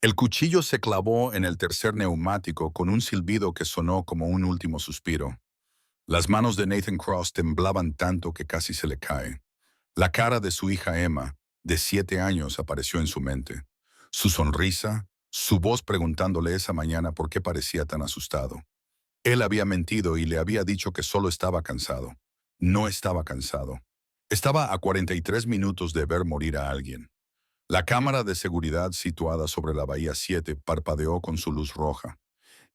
El cuchillo se clavó en el tercer neumático con un silbido que sonó como un último suspiro. Las manos de Nathan Cross temblaban tanto que casi se le cae. La cara de su hija Emma, de 7 años, apareció en su mente. Su sonrisa, su voz preguntándole esa mañana por qué parecía tan asustado. Él había mentido y le había dicho que solo estaba cansado. No estaba cansado. Estaba a 43 minutos de ver morir a alguien. La cámara de seguridad situada sobre la Bahía 7 parpadeó con su luz roja.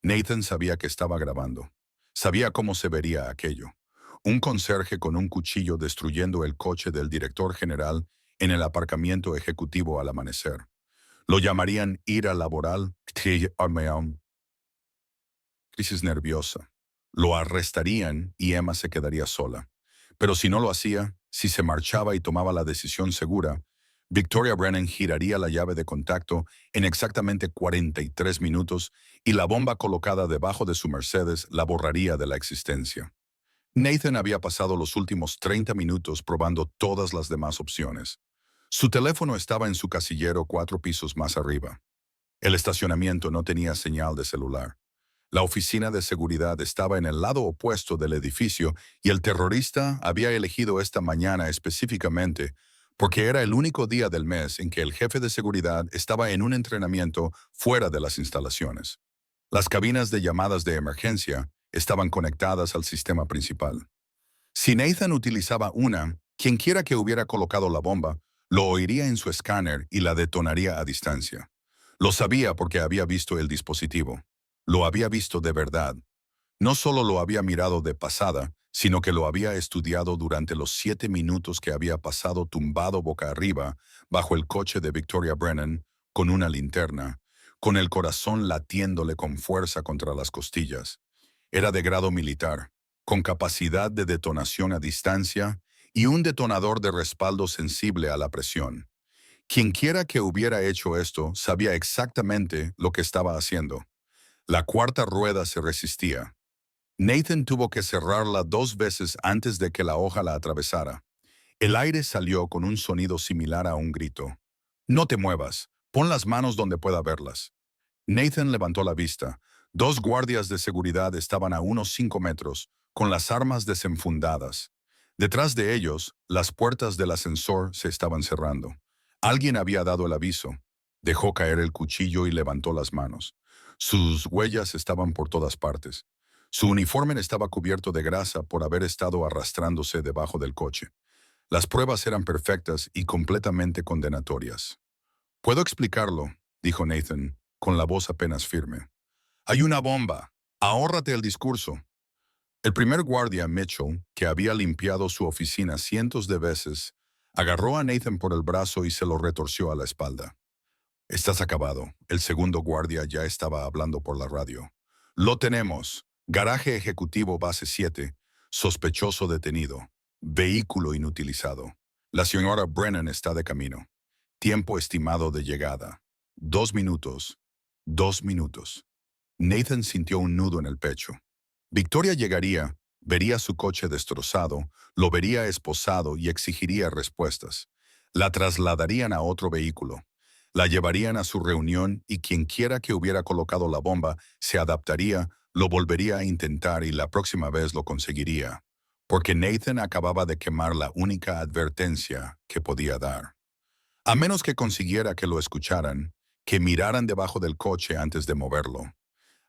Nathan sabía que estaba grabando. Sabía cómo se vería aquello. Un conserje con un cuchillo destruyendo el coche del director general en el aparcamiento ejecutivo al amanecer. Lo llamarían ira laboral, crisis nerviosa. Lo arrestarían y Emma se quedaría sola. Pero si no lo hacía, si se marchaba y tomaba la decisión segura, Victoria Brennan giraría la llave de contacto en exactamente 43 minutos y la bomba colocada debajo de su Mercedes la borraría de la existencia. Nathan había pasado los últimos 30 minutos probando todas las demás opciones. Su teléfono estaba en su casillero 4 pisos más arriba. El estacionamiento no tenía señal de celular. La oficina de seguridad estaba en el lado opuesto del edificio y el terrorista había elegido esta mañana específicamente porque era el único día del mes en que el jefe de seguridad estaba en un entrenamiento fuera de las instalaciones. Las cabinas de llamadas de emergencia estaban conectadas al sistema principal. Si Nathan utilizaba una, quienquiera que hubiera colocado la bomba, lo oiría en su escáner y la detonaría a distancia. Lo sabía porque había visto el dispositivo. Lo había visto de verdad. No solo lo había mirado de pasada, sino que lo había estudiado durante los 7 minutos que había pasado tumbado boca arriba bajo el coche de Victoria Brennan, con una linterna, con el corazón latiéndole con fuerza contra las costillas. Era de grado militar, con capacidad de detonación a distancia y un detonador de respaldo sensible a la presión. Quienquiera que hubiera hecho esto sabía exactamente lo que estaba haciendo. La cuarta rueda se resistía. Nathan tuvo que cerrarla 2 veces antes de que la hoja la atravesara. El aire salió con un sonido similar a un grito. No te muevas, pon las manos donde pueda verlas. Nathan levantó la vista. 2 guardias de seguridad estaban a unos 5 metros, con las armas desenfundadas. Detrás de ellos, las puertas del ascensor se estaban cerrando. Alguien había dado el aviso. Dejó caer el cuchillo y levantó las manos. Sus huellas estaban por todas partes. Su uniforme estaba cubierto de grasa por haber estado arrastrándose debajo del coche. Las pruebas eran perfectas y completamente condenatorias. «Puedo explicarlo», dijo Nathan, con la voz apenas firme. «Hay una bomba. Ahórrate el discurso». El primer guardia, Mitchell, que había limpiado su oficina cientos de veces, agarró a Nathan por el brazo y se lo retorció a la espalda. «Estás acabado». El segundo guardia ya estaba hablando por la radio. «Lo tenemos. Garaje ejecutivo base 7. Sospechoso detenido. Vehículo inutilizado. La señora Brennan está de camino. Tiempo estimado de llegada. 2 minutos. 2 minutos». Nathan sintió un nudo en el pecho. Victoria llegaría, vería su coche destrozado, lo vería esposado y exigiría respuestas. La trasladarían a otro vehículo. La llevarían a su reunión y quienquiera que hubiera colocado la bomba se adaptaría, lo volvería a intentar y la próxima vez lo conseguiría. Porque Nathan acababa de quemar la única advertencia que podía dar. A menos que consiguiera que lo escucharan, que miraran debajo del coche antes de moverlo.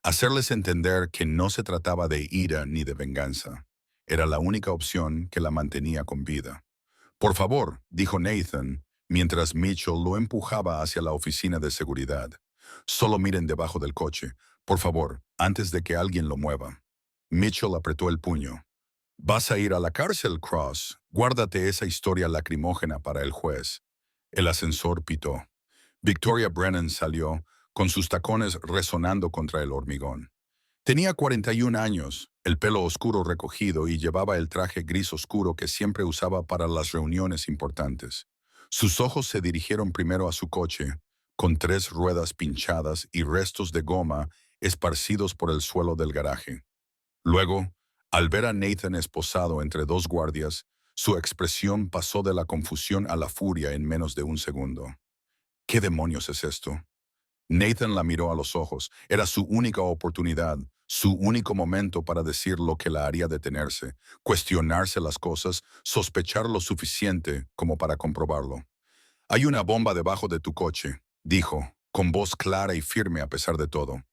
Hacerles entender que no se trataba de ira ni de venganza. Era la única opción que la mantenía con vida. «Por favor», dijo Nathan, mientras Mitchell lo empujaba hacia la oficina de seguridad. «Solo miren debajo del coche, por favor, antes de que alguien lo mueva». Mitchell apretó el puño. «Vas a ir a la cárcel, Cross. Guárdate esa historia lacrimógena para el juez». El ascensor pitó. Victoria Brennan salió, con sus tacones resonando contra el hormigón. Tenía 41 años, el pelo oscuro recogido y llevaba el traje gris oscuro que siempre usaba para las reuniones importantes. Sus ojos se dirigieron primero a su coche, con 3 ruedas pinchadas y restos de goma esparcidos por el suelo del garaje. Luego, al ver a Nathan esposado entre 2 guardias, su expresión pasó de la confusión a la furia en menos de un segundo. «¿Qué demonios es esto?». Nathan la miró a los ojos. Era su única oportunidad, su único momento para decir lo que la haría detenerse, cuestionarse las cosas, sospechar lo suficiente como para comprobarlo. «Hay una bomba debajo de tu coche», dijo, con voz clara y firme a pesar de todo.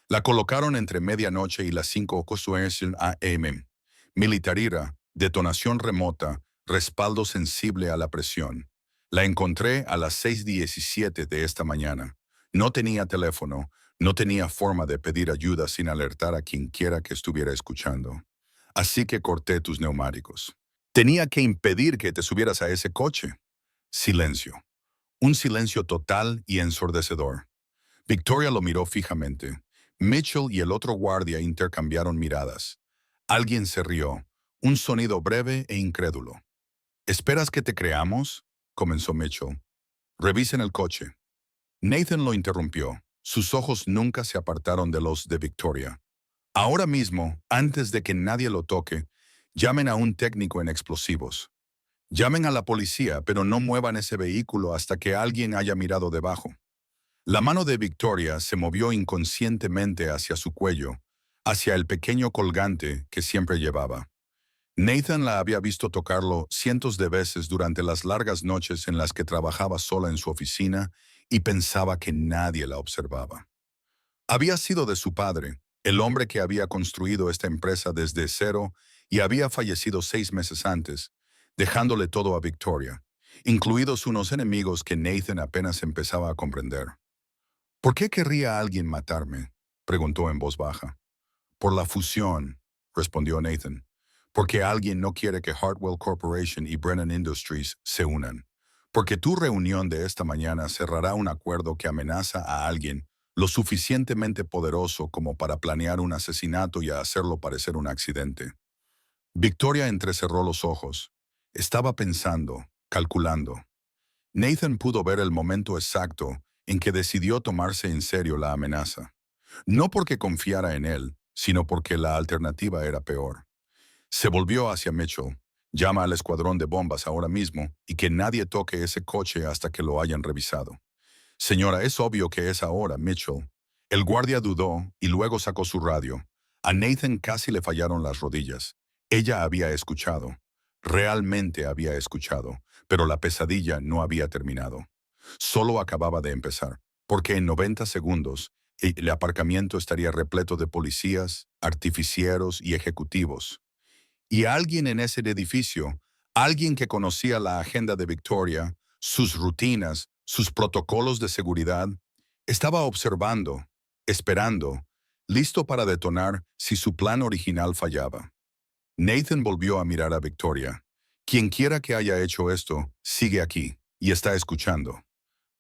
La colocaron entre medianoche y las 5:00 a.m. Militarira, detonación remota, respaldo sensible a la presión. La encontré a las 6:17 de esta mañana. No tenía teléfono, no tenía forma de pedir ayuda sin alertar a quien quiera que estuviera escuchando. Así que corté tus neumáticos. Tenía que impedir que te subieras a ese coche. Silencio. Un silencio total y ensordecedor. Victoria lo miró fijamente. Mitchell y el otro guardia intercambiaron miradas. Alguien se rió, un sonido breve e incrédulo. «¿Esperas que te creamos?», comenzó Mitchell. «Revisen el coche». Nathan lo interrumpió. Sus ojos nunca se apartaron de los de Victoria. «Ahora mismo, antes de que nadie lo toque, llamen a un técnico en explosivos. Llamen a la policía, pero no muevan ese vehículo hasta que alguien haya mirado debajo». La mano de Victoria se movió inconscientemente hacia su cuello, hacia el pequeño colgante que siempre llevaba. Nathan la había visto tocarlo cientos de veces durante las largas noches en las que trabajaba sola en su oficina y pensaba que nadie la observaba. Había sido de su padre, el hombre que había construido esta empresa desde cero y había fallecido 6 meses antes, dejándole todo a Victoria, incluidos unos enemigos que Nathan apenas empezaba a comprender. «¿Por qué querría alguien matarme?», preguntó en voz baja. «Por la fusión», respondió Nathan. «Porque alguien no quiere que Hartwell Corporation y Brennan Industries se unan. Porque tu reunión de esta mañana cerrará un acuerdo que amenaza a alguien lo suficientemente poderoso como para planear un asesinato y hacerlo parecer un accidente». Victoria entrecerró los ojos. Estaba pensando, calculando. Nathan pudo ver el momento exacto en que decidió tomarse en serio la amenaza. No porque confiara en él, sino porque la alternativa era peor. Se volvió hacia Mitchell. «Llama al escuadrón de bombas ahora mismo y que nadie toque ese coche hasta que lo hayan revisado». «Señora, es obvio que es ahora, Mitchell». El guardia dudó y luego sacó su radio. A Nathan casi le fallaron las rodillas. Ella había escuchado. Realmente había escuchado, pero la pesadilla no había terminado. Solo acababa de empezar, porque en 90 segundos el aparcamiento estaría repleto de policías, artificieros y ejecutivos. Y alguien en ese edificio, alguien que conocía la agenda de Victoria, sus rutinas, sus protocolos de seguridad, estaba observando, esperando, listo para detonar si su plan original fallaba. Nathan volvió a mirar a Victoria. «Quien quiera que haya hecho esto, sigue aquí y está escuchando».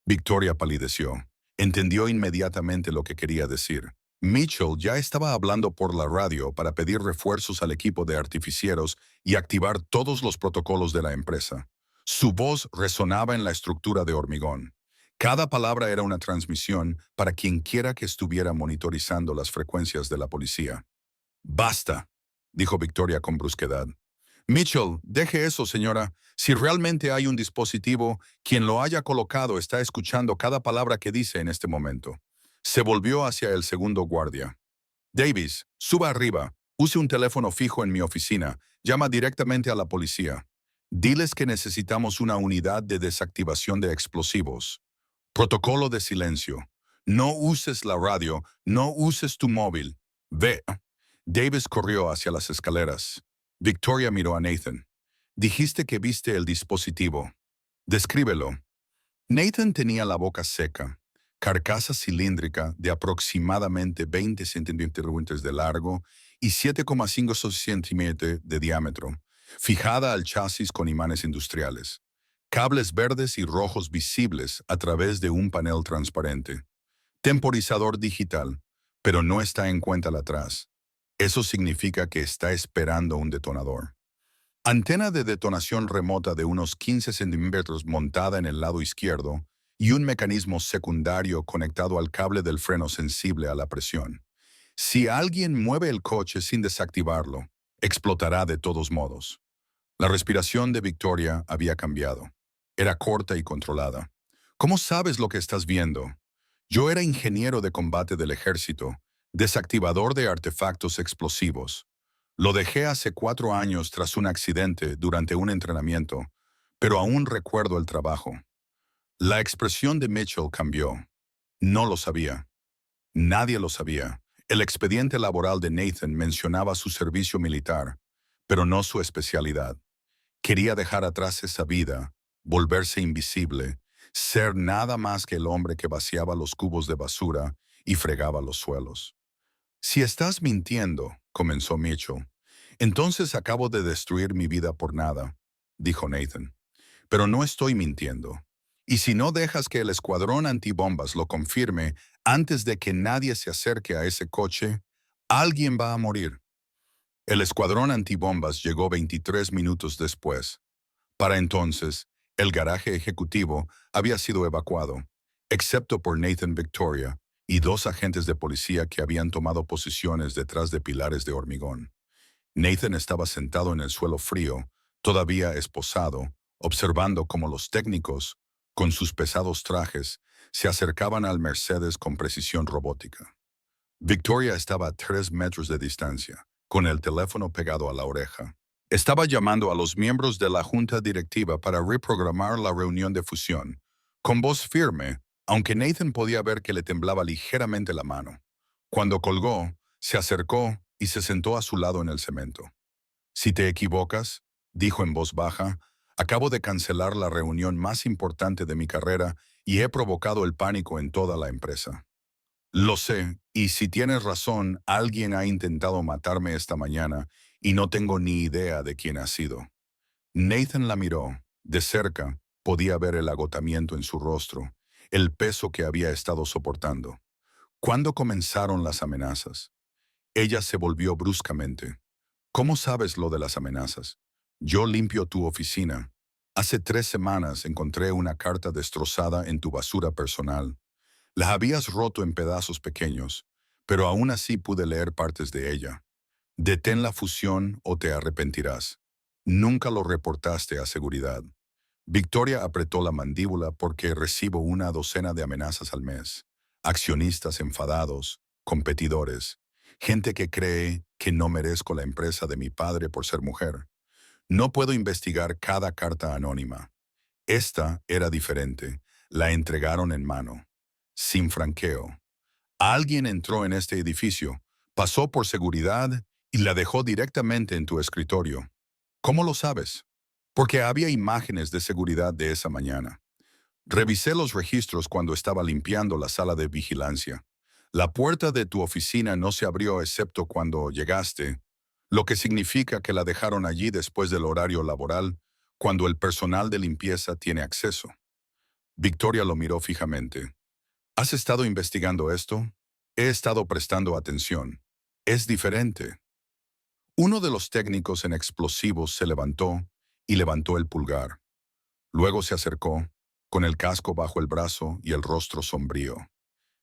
Victoria palideció. Entendió inmediatamente lo que quería decir. Mitchell ya estaba hablando por la radio para pedir refuerzos al equipo de artificieros y activar todos los protocolos de la empresa. Su voz resonaba en la estructura de hormigón. Cada palabra era una transmisión para quien quiera que estuviera monitorizando las frecuencias de la policía. «Basta», dijo Victoria con brusquedad. «Mitchell, deje eso, señora. Si realmente hay un dispositivo, quien lo haya colocado está escuchando cada palabra que dice en este momento». Se volvió hacia el segundo guardia. «Davis, suba arriba. Use un teléfono fijo en mi oficina. Llama directamente a la policía. Diles que necesitamos una unidad de desactivación de explosivos. Protocolo de silencio. No uses la radio, no uses tu móvil. Ve». Davis corrió hacia las escaleras. Victoria miró a Nathan. «Dijiste que viste el dispositivo. Descríbelo». Nathan tenía la boca seca, carcasa cilíndrica de aproximadamente 20 centímetros de largo y 7,5 centímetros de diámetro, fijada al chasis con imanes industriales. Cables verdes y rojos visibles a través de un panel transparente. Temporizador digital, pero no está en cuenta atrás. Eso significa que está esperando un detonador. Antena de detonación remota de unos 15 centímetros montada en el lado izquierdo y un mecanismo secundario conectado al cable del freno sensible a la presión. Si alguien mueve el coche sin desactivarlo, explotará de todos modos. La respiración de Victoria había cambiado. Era corta y controlada. «¿Cómo sabes lo que estás viendo?». Yo era ingeniero de combate del ejército, desactivador de artefactos explosivos. Lo dejé hace 4 años tras un accidente durante un entrenamiento, pero aún recuerdo el trabajo. La expresión de Mitchell cambió. No lo sabía. Nadie lo sabía. El expediente laboral de Nathan mencionaba su servicio militar, pero no su especialidad. Quería dejar atrás esa vida, volverse invisible, ser nada más que el hombre que vaciaba los cubos de basura y fregaba los suelos. Si estás mintiendo, comenzó Mitchell, entonces acabo de destruir mi vida por nada, dijo Nathan. Pero no estoy mintiendo. Y si no dejas que el escuadrón antibombas lo confirme antes de que nadie se acerque a ese coche, alguien va a morir. El escuadrón antibombas llegó 23 minutos después. Para entonces, el garaje ejecutivo había sido evacuado, excepto por Nathan Victoria y 2 agentes de policía que habían tomado posiciones detrás de pilares de hormigón. Nathan estaba sentado en el suelo frío, todavía esposado, observando cómo los técnicos, con sus pesados trajes, se acercaban al Mercedes con precisión robótica. Victoria estaba a 3 metros de distancia, con el teléfono pegado a la oreja. Estaba llamando a los miembros de la junta directiva para reprogramar la reunión de fusión, con voz firme, aunque Nathan podía ver que le temblaba ligeramente la mano. Cuando colgó, se acercó y se sentó a su lado en el cemento. Si te equivocas, dijo en voz baja, acabo de cancelar la reunión más importante de mi carrera y he provocado el pánico en toda la empresa. Lo sé, y si tienes razón, alguien ha intentado matarme esta mañana y no tengo ni idea de quién ha sido. Nathan la miró. De cerca, podía ver el agotamiento en su rostro, el peso que había estado soportando. ¿Cuándo comenzaron las amenazas? Ella se volvió bruscamente. ¿Cómo sabes lo de las amenazas? Yo limpio tu oficina. Hace 3 semanas encontré una carta destrozada en tu basura personal. La habías roto en pedazos pequeños, pero aún así pude leer partes de ella. Detén la fusión o te arrepentirás. Nunca lo reportaste a seguridad. Victoria apretó la mandíbula porque recibo una docena de amenazas al mes. Accionistas enfadados, competidores, gente que cree que no merezco la empresa de mi padre por ser mujer. No puedo investigar cada carta anónima. Esta era diferente. La entregaron en mano, sin franqueo. Alguien entró en este edificio, pasó por seguridad y la dejó directamente en tu escritorio. ¿Cómo lo sabes? Porque había imágenes de seguridad de esa mañana. Revisé los registros cuando estaba limpiando la sala de vigilancia. La puerta de tu oficina no se abrió excepto cuando llegaste, lo que significa que la dejaron allí después del horario laboral, cuando el personal de limpieza tiene acceso. Victoria lo miró fijamente. ¿Has estado investigando esto? He estado prestando atención. Es diferente. Uno de los técnicos en explosivos se levantó y levantó el pulgar. Luego se acercó, con el casco bajo el brazo y el rostro sombrío.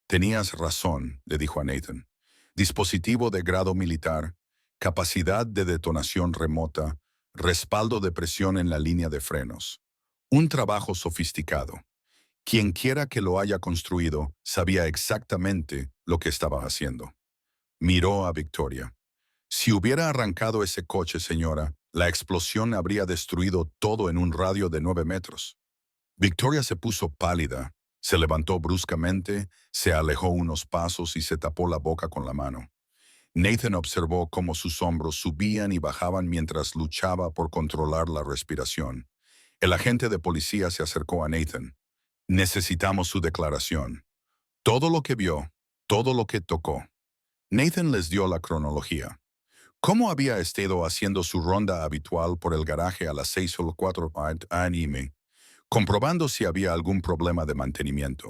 Tenías razón, le dijo a Nathan. Dispositivo de grado militar, capacidad de detonación remota, respaldo de presión en la línea de frenos. Un trabajo sofisticado. Quien quiera que lo haya construido sabía exactamente lo que estaba haciendo. Miró a Victoria. Si hubiera arrancado ese coche, señora, la explosión habría destruido todo en un radio de 9 metros. Victoria se puso pálida, se levantó bruscamente, se alejó unos pasos y se tapó la boca con la mano. Nathan observó cómo sus hombros subían y bajaban mientras luchaba por controlar la respiración. El agente de policía se acercó a Nathan. Necesitamos su declaración. Todo lo que vio, todo lo que tocó. Nathan les dio la cronología. ¿Cómo había estado haciendo su ronda habitual por el garaje a las 6:04 a.m., comprobando si había algún problema de mantenimiento?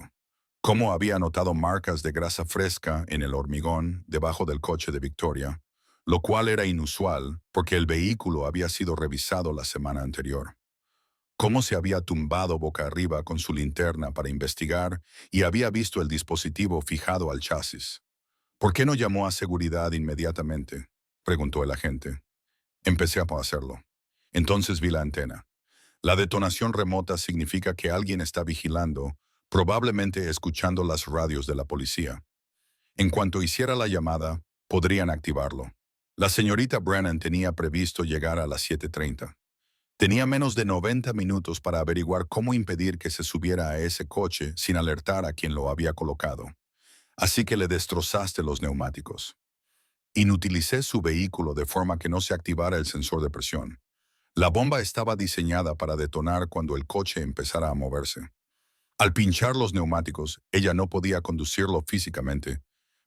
¿Cómo había notado marcas de grasa fresca en el hormigón debajo del coche de Victoria? Lo cual era inusual porque el vehículo había sido revisado la semana anterior. Cómo se había tumbado boca arriba con su linterna para investigar y había visto el dispositivo fijado al chasis. ¿Por qué no llamó a seguridad inmediatamente?, preguntó el agente. Empecé a hacerlo. Entonces vi la antena. La detonación remota significa que alguien está vigilando, probablemente escuchando las radios de la policía. En cuanto hiciera la llamada, podrían activarlo. La señorita Brennan tenía previsto llegar a las 7:30. Tenía menos de 90 minutos para averiguar cómo impedir que se subiera a ese coche sin alertar a quien lo había colocado. Así que le destrozaste los neumáticos. Inutilicé su vehículo de forma que no se activara el sensor de presión. La bomba estaba diseñada para detonar cuando el coche empezara a moverse. Al pinchar los neumáticos, ella no podía conducirlo físicamente,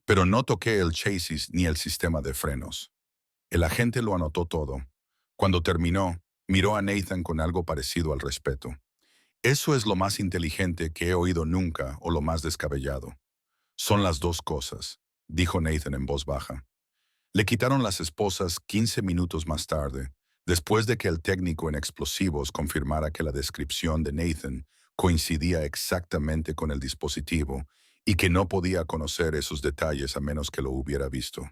pero no toqué el chasis ni el sistema de frenos. El agente lo anotó todo. Cuando terminó, miró a Nathan con algo parecido al respeto. Eso es lo más inteligente que he oído nunca o lo más descabellado. Son las dos cosas, dijo Nathan en voz baja. Le quitaron las esposas 15 minutos más tarde, después de que el técnico en explosivos confirmara que la descripción de Nathan coincidía exactamente con el dispositivo y que no podía conocer esos detalles a menos que lo hubiera visto.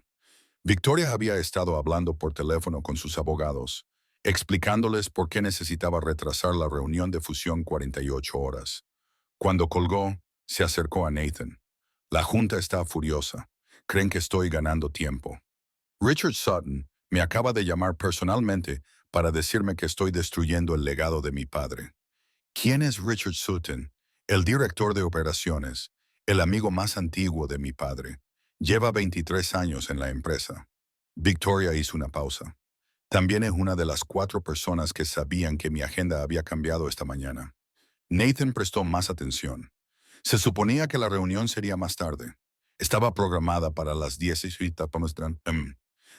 Victoria había estado hablando por teléfono con sus abogados, explicándoles por qué necesitaba retrasar la reunión de fusión 48 horas. Cuando colgó, se acercó a Nathan. La junta está furiosa. Creen que estoy ganando tiempo. Richard Sutton me acaba de llamar personalmente para decirme que estoy destruyendo el legado de mi padre. ¿Quién es Richard Sutton? El director de operaciones, el amigo más antiguo de mi padre. Lleva 23 años en la empresa. Victoria hizo una pausa. También es una de las 4 personas que sabían que mi agenda había cambiado esta mañana. Nathan prestó más atención. Se suponía que la reunión sería más tarde. Estaba programada para las 10:30.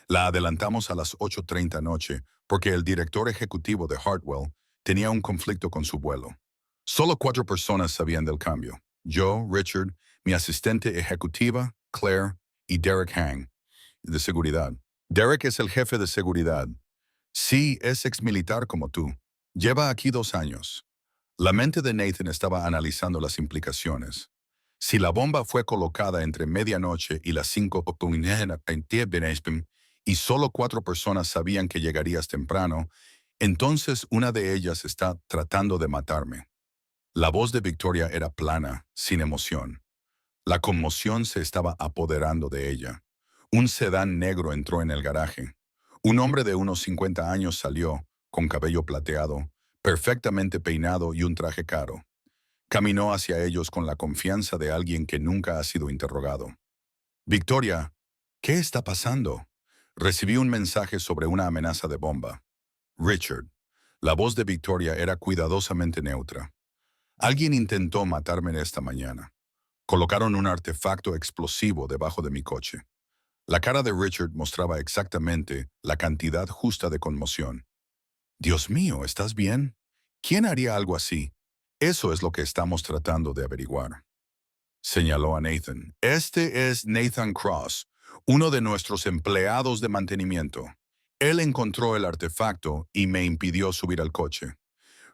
La adelantamos a las 8:30 noche porque el director ejecutivo de Hartwell tenía un conflicto con su vuelo. Solo 4 personas sabían del cambio. Yo, Richard, mi asistente ejecutiva, Claire, y Derek Hang, de seguridad. Derek es el jefe de seguridad. Sí, es exmilitar como tú. Lleva aquí 2 años. La mente de Nathan estaba analizando las implicaciones. Si la bomba fue colocada entre medianoche y las 5:00 y solo 4 personas sabían que llegarías temprano, entonces una de ellas está tratando de matarme. La voz de Victoria era plana, sin emoción. La conmoción se estaba apoderando de ella. Un sedán negro entró en el garaje. Un hombre de unos 50 años salió, con cabello plateado, perfectamente peinado y un traje caro. Caminó hacia ellos con la confianza de alguien que nunca ha sido interrogado. Victoria, ¿qué está pasando? Recibí un mensaje sobre una amenaza de bomba. Richard. La voz de Victoria era cuidadosamente neutra. Alguien intentó matarme esta mañana. Colocaron un artefacto explosivo debajo de mi coche. La cara de Richard mostraba exactamente la cantidad justa de conmoción. Dios mío, ¿estás bien? ¿Quién haría algo así? Eso es lo que estamos tratando de averiguar. Señaló a Nathan. Este es Nathan Cross, uno de nuestros empleados de mantenimiento. Él encontró el artefacto y me impidió subir al coche.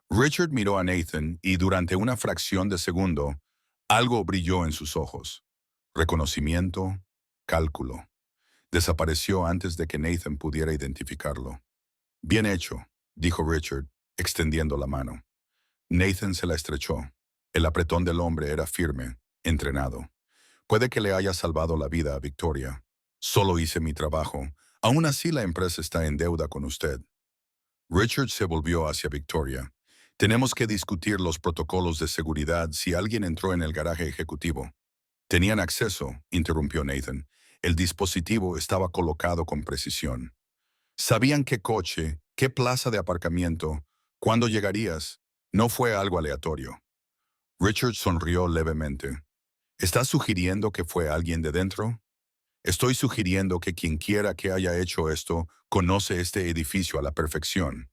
Richard miró a Nathan y durante una fracción de segundo, algo brilló en sus ojos. Reconocimiento, cálculo. Desapareció antes de que Nathan pudiera identificarlo. Bien hecho, dijo Richard, extendiendo la mano. Nathan se la estrechó. El apretón del hombre era firme, entrenado. Puede que le haya salvado la vida a Victoria. Solo hice mi trabajo. Aún así la empresa está en deuda con usted. Richard se volvió hacia Victoria. Tenemos que discutir los protocolos de seguridad si alguien entró en el garaje ejecutivo. Tenían acceso, interrumpió Nathan. El dispositivo estaba colocado con precisión. Sabían qué coche, qué plaza de aparcamiento, cuándo llegarías. No fue algo aleatorio. Richard sonrió levemente. ¿Estás sugiriendo que fue alguien de dentro? Estoy sugiriendo que quien quiera que haya hecho esto conoce este edificio a la perfección.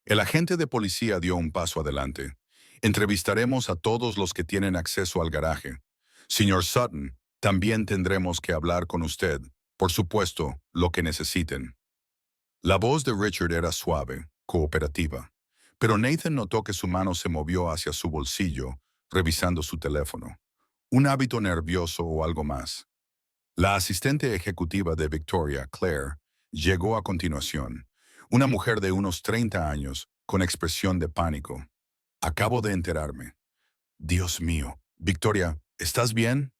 El agente de policía dio un paso adelante. Entrevistaremos a todos los que tienen acceso al garaje. Señor Sutton, también tendremos que hablar con usted. Por supuesto, lo que necesiten. La voz de Richard era suave, cooperativa, pero Nathan notó que su mano se movió hacia su bolsillo, revisando su teléfono. Un hábito nervioso o algo más. La asistente ejecutiva de Victoria, Claire, llegó a continuación. Una mujer de unos 30 años, con expresión de pánico. Acabo de enterarme. Dios mío, Victoria, ¿estás bien?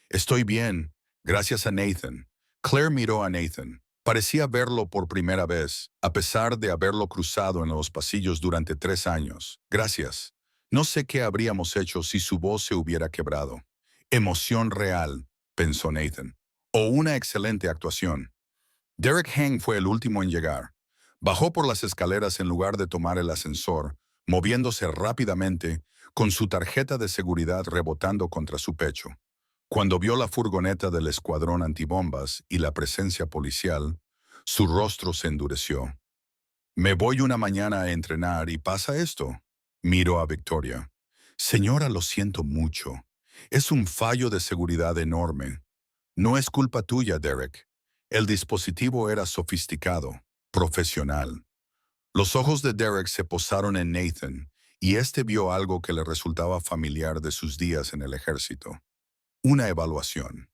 Estoy bien, gracias a Nathan. Claire miró a Nathan. Parecía verlo por primera vez, a pesar de haberlo cruzado en los pasillos durante 3 años. Gracias. No sé qué habríamos hecho si su voz se hubiera quebrado. Emoción real, pensó Nathan. O una excelente actuación. Derek Heng fue el último en llegar. Bajó por las escaleras en lugar de tomar el ascensor, moviéndose rápidamente, con su tarjeta de seguridad rebotando contra su pecho. Cuando vio la furgoneta del escuadrón antibombas y la presencia policial, su rostro se endureció. Me voy una mañana a entrenar y pasa esto. Miró a Victoria. Señora, lo siento mucho. Es un fallo de seguridad enorme. No es culpa tuya, Derek. El dispositivo era sofisticado, profesional. Los ojos de Derek se posaron en Nathan, y éste vio algo que le resultaba familiar de sus días en el ejército. Una evaluación.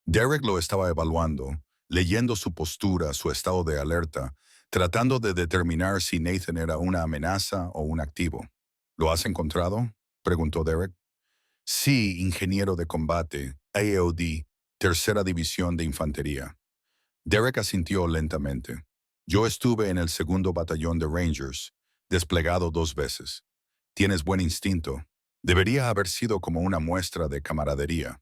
Derek lo estaba evaluando, leyendo su postura, su estado de alerta, tratando de determinar si Nathan era una amenaza o un activo. ¿Lo has encontrado?, preguntó Derek. Sí, ingeniero de combate, AOD, Tercera División de Infantería. Derek asintió lentamente. Yo estuve en el 2º Batallón de Rangers, desplegado 2 veces. Tienes buen instinto. Debería haber sido como una muestra de camaradería.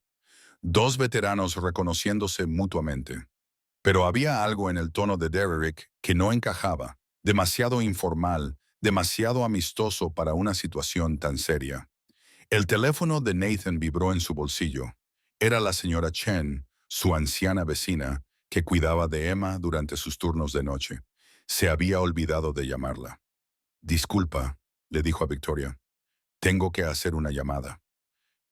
2 veteranos reconociéndose mutuamente. Pero había algo en el tono de Derek que no encajaba, demasiado informal, demasiado amistoso para una situación tan seria. El teléfono de Nathan vibró en su bolsillo. Era la señora Chen, su anciana vecina, que cuidaba de Emma durante sus turnos de noche. Se había olvidado de llamarla. Disculpa, le dijo a Victoria. Tengo que hacer una llamada.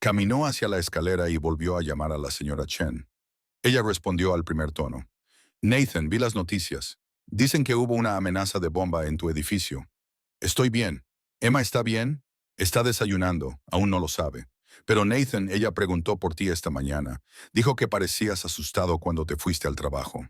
Caminó hacia la escalera y volvió a llamar a la señora Chen. Ella respondió al primer tono. Nathan, vi las noticias. Dicen que hubo una amenaza de bomba en tu edificio. Estoy bien. ¿Emma está bien? Está desayunando, aún no lo sabe. Pero Nathan, ella preguntó por ti esta mañana. Dijo que parecías asustado cuando te fuiste al trabajo.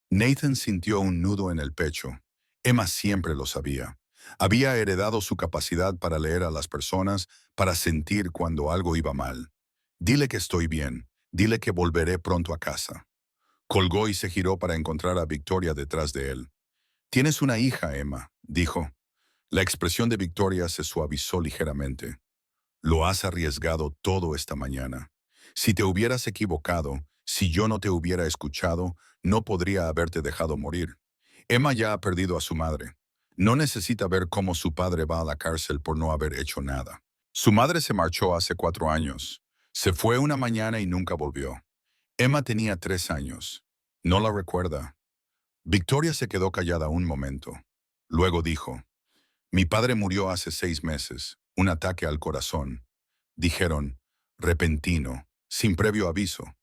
Nathan sintió un nudo en el pecho. Emma siempre lo sabía. Había heredado su capacidad para leer a las personas, para sentir cuando algo iba mal. Dile que estoy bien. Dile que volveré pronto a casa. Colgó y se giró para encontrar a Victoria detrás de él. Tienes una hija, Emma, dijo. La expresión de Victoria se suavizó ligeramente. Lo has arriesgado todo esta mañana. Si te hubieras equivocado, si yo no te hubiera escuchado, no podría haberte dejado morir. Emma ya ha perdido a su madre. No necesita ver cómo su padre va a la cárcel por no haber hecho nada. Su madre se marchó hace 4 años. Se fue una mañana y nunca volvió. Emma tenía 3 años. No la recuerda. Victoria se quedó callada un momento. Luego dijo, mi padre murió hace 6 meses, un ataque al corazón. Dijeron, repentino, sin previo aviso.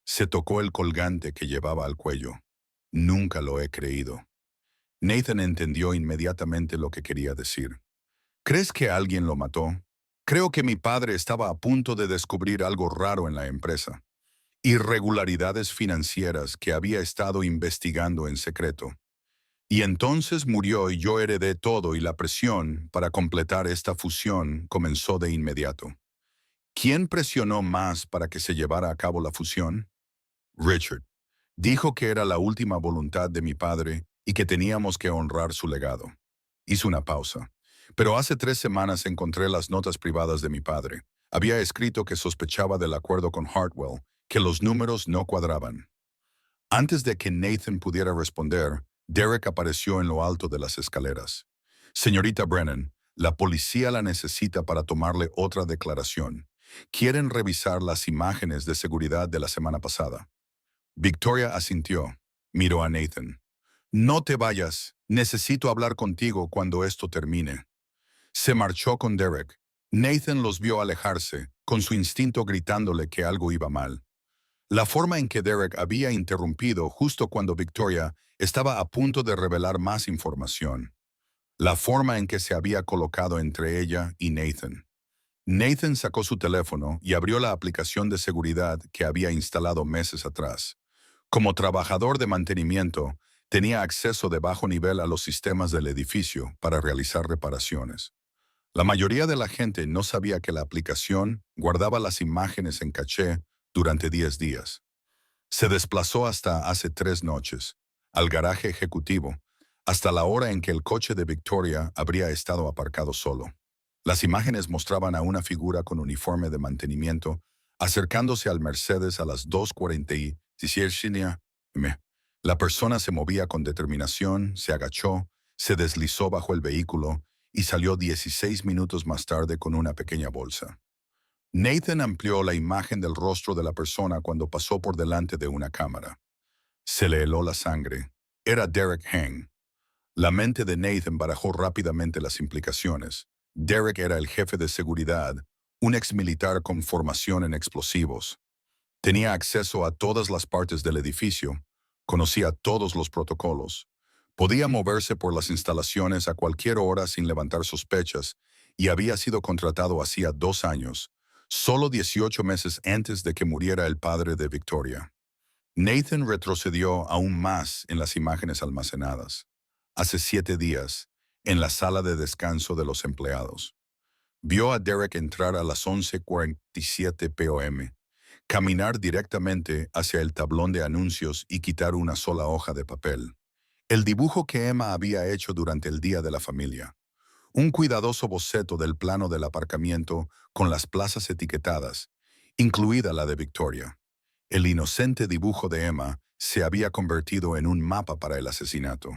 Se tocó el colgante que llevaba al cuello. Nunca lo he creído. Nathan entendió inmediatamente lo que quería decir. ¿Crees que alguien lo mató? Creo que mi padre estaba a punto de descubrir algo raro en la empresa. Irregularidades financieras que había estado investigando en secreto. Y entonces murió y yo heredé todo y la presión para completar esta fusión comenzó de inmediato. ¿Quién presionó más para que se llevara a cabo la fusión? Richard. Dijo que era la última voluntad de mi padre y que teníamos que honrar su legado. Hizo una pausa. Pero hace 3 semanas encontré las notas privadas de mi padre. Había escrito que sospechaba del acuerdo con Hartwell, que los números no cuadraban. Antes de que Nathan pudiera responder, Derek apareció en lo alto de las escaleras. Señorita Brennan, la policía la necesita para tomarle otra declaración. Quieren revisar las imágenes de seguridad de la semana pasada. Victoria asintió. Miró a Nathan. No te vayas. Necesito hablar contigo cuando esto termine. Se marchó con Derek. Nathan los vio alejarse, con su instinto gritándole que algo iba mal. La forma en que Derek había interrumpido justo cuando Victoria estaba a punto de revelar más información. La forma en que se había colocado entre ella y Nathan. Nathan sacó su teléfono y abrió la aplicación de seguridad que había instalado meses atrás. Como trabajador de mantenimiento, tenía acceso de bajo nivel a los sistemas del edificio para realizar reparaciones. La mayoría de la gente no sabía que la aplicación guardaba las imágenes en caché durante 10 días. Se desplazó hasta hace 3 noches, al garaje ejecutivo, hasta la hora en que el coche de Victoria habría estado aparcado solo. Las imágenes mostraban a una figura con uniforme de mantenimiento acercándose al Mercedes a las 2:47 m. La persona se movía con determinación, se agachó, se deslizó bajo el vehículo y salió 16 minutos más tarde con una pequeña bolsa. Nathan amplió la imagen del rostro de la persona cuando pasó por delante de una cámara. Se le heló la sangre. Era Derek Heng. La mente de Nathan barajó rápidamente las implicaciones. Derek era el jefe de seguridad, un exmilitar con formación en explosivos. Tenía acceso a todas las partes del edificio, conocía todos los protocolos, podía moverse por las instalaciones a cualquier hora sin levantar sospechas y había sido contratado hacía 2 años, solo 18 meses antes de que muriera el padre de Victoria. Nathan retrocedió aún más en las imágenes almacenadas. Hace 7 días, en la sala de descanso de los empleados. Vio a Derek entrar a las 11:47 p.m., caminar directamente hacia el tablón de anuncios y quitar una sola hoja de papel. El dibujo que Emma había hecho durante el Día de la Familia. Un cuidadoso boceto del plano del aparcamiento con las plazas etiquetadas, incluida la de Victoria. El inocente dibujo de Emma se había convertido en un mapa para el asesinato.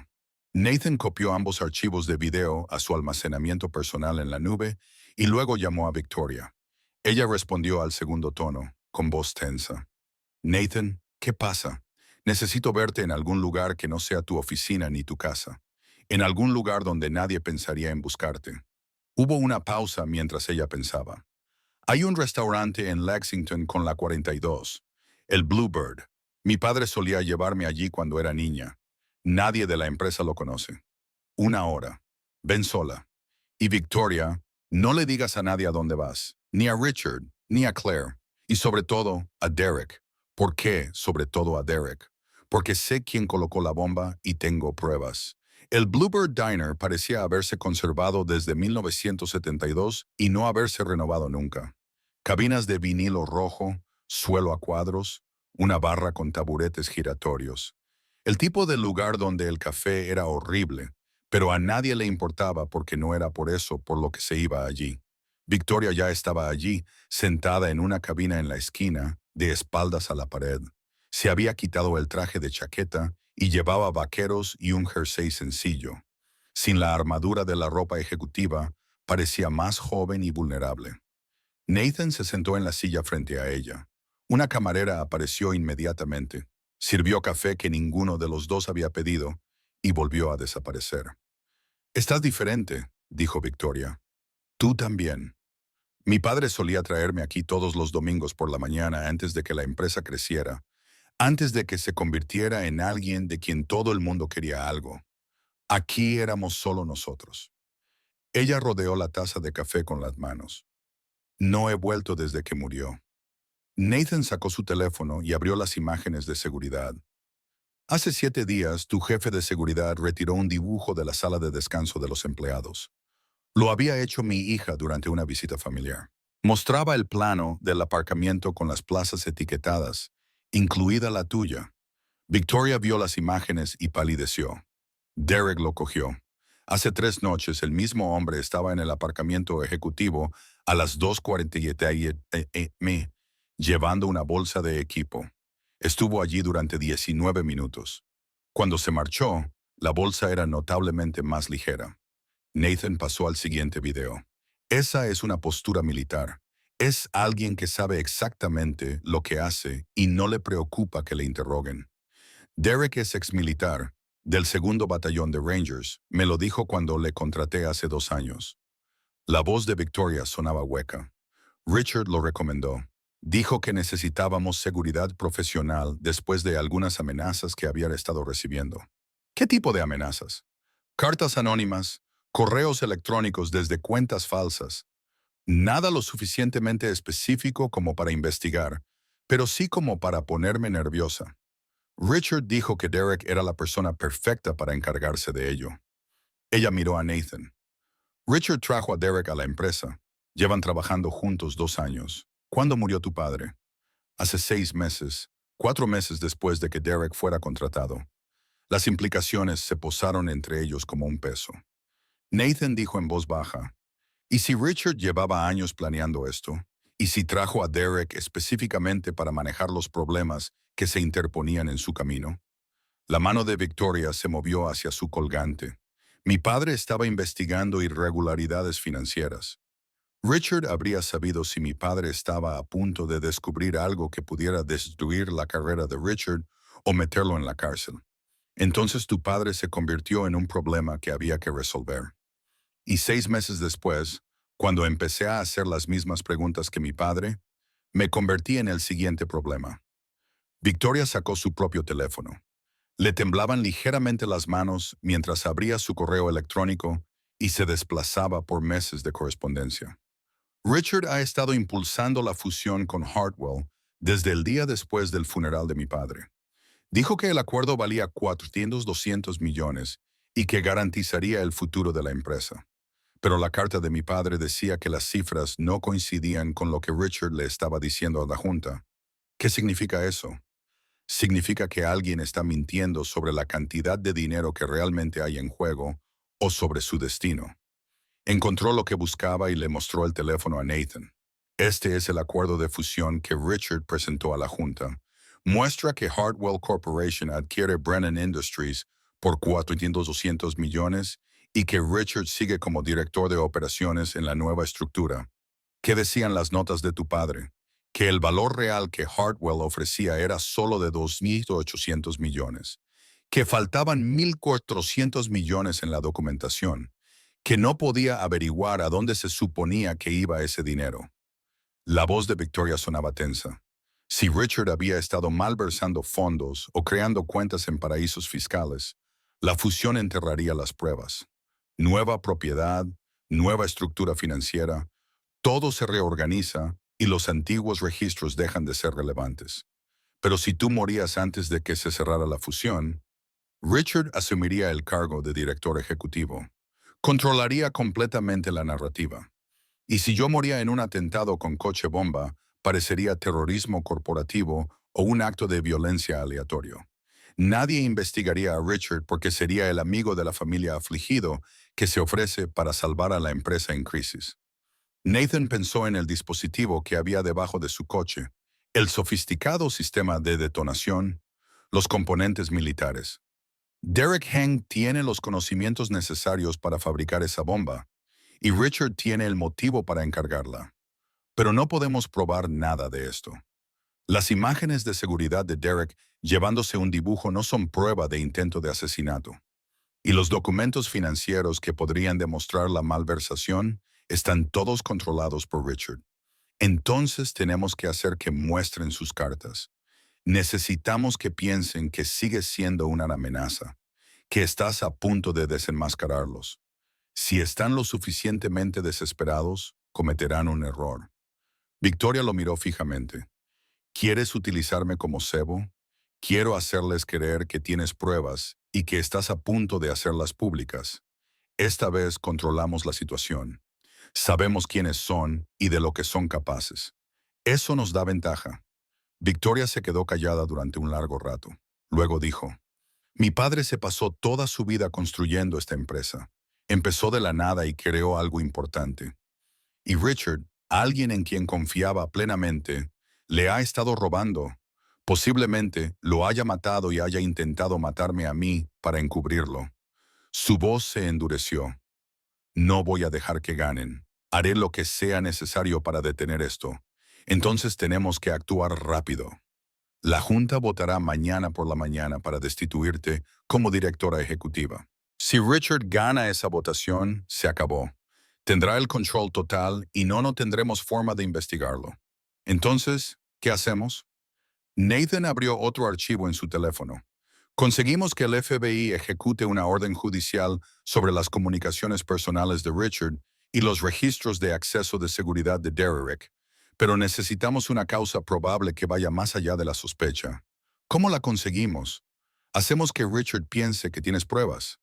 Nathan copió ambos archivos de video a su almacenamiento personal en la nube y luego llamó a Victoria. Ella respondió al segundo tono, con voz tensa. Nathan, ¿qué pasa? Necesito verte en algún lugar que no sea tu oficina ni tu casa. En algún lugar donde nadie pensaría en buscarte. Hubo una pausa mientras ella pensaba. Hay un restaurante en Lexington con la 42, el Bluebird. Mi padre solía llevarme allí cuando era niña. Nadie de la empresa lo conoce. 1 hora. Ven sola. Y Victoria, no le digas a nadie a dónde vas, ni a Richard, ni a Claire, y sobre todo a Derek. ¿Por qué sobre todo a Derek? Porque sé quién colocó la bomba y tengo pruebas. El Bluebird Diner parecía haberse conservado desde 1972 y no haberse renovado nunca. Cabinas de vinilo rojo, suelo a cuadros, una barra con taburetes giratorios. El tipo de lugar donde el café era horrible, pero a nadie le importaba porque no era por eso por lo que se iba allí. Victoria ya estaba allí, sentada en una cabina en la esquina, de espaldas a la pared. Se había quitado el traje de chaqueta y llevaba vaqueros y un jersey sencillo. Sin la armadura de la ropa ejecutiva, parecía más joven y vulnerable. Nathan se sentó en la silla frente a ella. Una camarera apareció inmediatamente, sirvió café que ninguno de los dos había pedido y volvió a desaparecer. «Estás diferente», dijo Victoria. «Tú también. Mi padre solía traerme aquí todos los domingos por la mañana antes de que la empresa creciera, antes de que se convirtiera en alguien de quien todo el mundo quería algo. Aquí éramos solo nosotros». Ella rodeó la taza de café con las manos. «No he vuelto desde que murió». Nathan sacó su teléfono y abrió las imágenes de seguridad. «Hace 7 días, tu jefe de seguridad retiró un dibujo de la sala de descanso de los empleados. Lo había hecho mi hija durante una visita familiar. Mostraba el plano del aparcamiento con las plazas etiquetadas, incluida la tuya». Victoria vio las imágenes y palideció. Derek lo cogió. Hace 3 noches, el mismo hombre estaba en el aparcamiento ejecutivo a las 2:47 m, llevando una bolsa de equipo. Estuvo allí durante 19 minutos. Cuando se marchó, la bolsa era notablemente más ligera. Nathan pasó al siguiente video. Esa es una postura militar. Es alguien que sabe exactamente lo que hace y no le preocupa que le interroguen. Derek es exmilitar, del 2º Batallón de Rangers, me lo dijo cuando le contraté hace 2 años. La voz de Victoria sonaba hueca. Richard lo recomendó. Dijo que necesitábamos seguridad profesional después de algunas amenazas que había estado recibiendo. ¿Qué tipo de amenazas? Cartas anónimas, correos electrónicos desde cuentas falsas. Nada lo suficientemente específico como para investigar, pero sí como para ponerme nerviosa. Richard dijo que Derek era la persona perfecta para encargarse de ello. Ella miró a Nathan. Richard trajo a Derek a la empresa. Llevan trabajando juntos 2 años. ¿Cuándo murió tu padre? Hace 6 meses, 4 meses después de que Derek fuera contratado. Las implicaciones se posaron entre ellos como un peso. Nathan dijo en voz baja, ¿y si Richard llevaba años planeando esto? ¿Y si trajo a Derek específicamente para manejar los problemas que se interponían en su camino? La mano de Victoria se movió hacia su colgante. Mi padre estaba investigando irregularidades financieras. Richard habría sabido si mi padre estaba a punto de descubrir algo que pudiera destruir la carrera de Richard o meterlo en la cárcel. Entonces tu padre se convirtió en un problema que había que resolver. Y 6 meses después, cuando empecé a hacer las mismas preguntas que mi padre, me convertí en el siguiente problema. Victoria sacó su propio teléfono. Le temblaban ligeramente las manos mientras abría su correo electrónico y se desplazaba por meses de correspondencia. Richard ha estado impulsando la fusión con Hartwell desde el día después del funeral de mi padre. Dijo que el acuerdo valía 200 millones y que garantizaría el futuro de la empresa. Pero la carta de mi padre decía que las cifras no coincidían con lo que Richard le estaba diciendo a la Junta. ¿Qué significa eso? Significa que alguien está mintiendo sobre la cantidad de dinero que realmente hay en juego o sobre su destino. Encontró lo que buscaba y le mostró el teléfono a Nathan. Este es el acuerdo de fusión que Richard presentó a la Junta. Muestra que Hartwell Corporation adquiere Brennan Industries por 200 millones y que Richard sigue como director de operaciones en la nueva estructura. ¿Qué decían las notas de tu padre? Que el valor real que Hartwell ofrecía era solo de 2.800 millones, que faltaban 1.400 millones en la documentación, que no podía averiguar a dónde se suponía que iba ese dinero. La voz de Victoria sonaba tensa. Si Richard había estado malversando fondos o creando cuentas en paraísos fiscales, la fusión enterraría las pruebas. Nueva propiedad, nueva estructura financiera, todo se reorganiza y los antiguos registros dejan de ser relevantes. Pero si tú morías antes de que se cerrara la fusión, Richard asumiría el cargo de director ejecutivo. Controlaría completamente la narrativa. Y si yo moría en un atentado con coche bomba, parecería terrorismo corporativo o un acto de violencia aleatorio. Nadie investigaría a Richard porque sería el amigo de la familia afligido que se ofrece para salvar a la empresa en crisis. Nathan pensó en el dispositivo que había debajo de su coche, el sofisticado sistema de detonación, los componentes militares. Derek Heng tiene los conocimientos necesarios para fabricar esa bomba, y Richard tiene el motivo para encargarla. Pero no podemos probar nada de esto. Las imágenes de seguridad de Derek llevándose un dibujo no son prueba de intento de asesinato. Y los documentos financieros que podrían demostrar la malversación están todos controlados por Richard. Entonces tenemos que hacer que muestren sus cartas. Necesitamos que piensen que sigues siendo una amenaza, que estás a punto de desenmascararlos. Si están lo suficientemente desesperados, cometerán un error. Victoria lo miró fijamente. ¿Quieres utilizarme como cebo? Quiero hacerles creer que tienes pruebas y que estás a punto de hacerlas públicas. Esta vez controlamos la situación. Sabemos quiénes son y de lo que son capaces. Eso nos da ventaja. Victoria se quedó callada durante un largo rato. Luego dijo, mi padre se pasó toda su vida construyendo esta empresa. Empezó de la nada y creó algo importante. Y Richard, alguien en quien confiaba plenamente, le ha estado robando. Posiblemente lo haya matado y haya intentado matarme a mí para encubrirlo. Su voz se endureció. No voy a dejar que ganen. Haré lo que sea necesario para detener esto. Entonces tenemos que actuar rápido. La Junta votará mañana por la mañana para destituirte como directora ejecutiva. Si Richard gana esa votación, se acabó. Tendrá el control total y no tendremos forma de investigarlo. Entonces, ¿qué hacemos? Nathan abrió otro archivo en su teléfono. Conseguimos que el FBI ejecute una orden judicial sobre las comunicaciones personales de Richard y los registros de acceso de seguridad de Derek, pero necesitamos una causa probable que vaya más allá de la sospecha. ¿Cómo la conseguimos? Hacemos que Richard piense que tienes pruebas.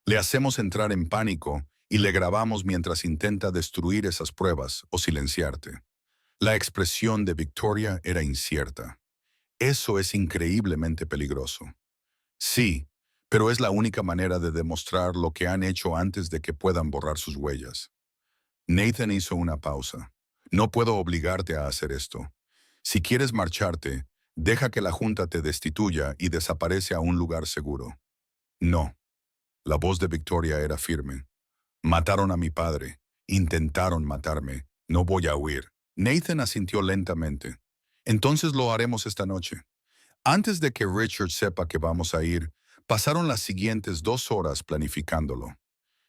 Le hacemos entrar en pánico y le grabamos mientras intenta destruir esas pruebas o silenciarte. La expresión de Victoria era incierta. Eso es increíblemente peligroso. Sí, pero es la única manera de demostrar lo que han hecho antes de que puedan borrar sus huellas. Nathan hizo una pausa. No puedo obligarte a hacer esto. Si quieres marcharte, deja que la Junta te destituya y desaparece a un lugar seguro. No. La voz de Victoria era firme. Mataron a mi padre. Intentaron matarme. No voy a huir. Nathan asintió lentamente. Entonces lo haremos esta noche. Antes de que Richard sepa que vamos a ir, pasaron las siguientes 2 horas planificándolo.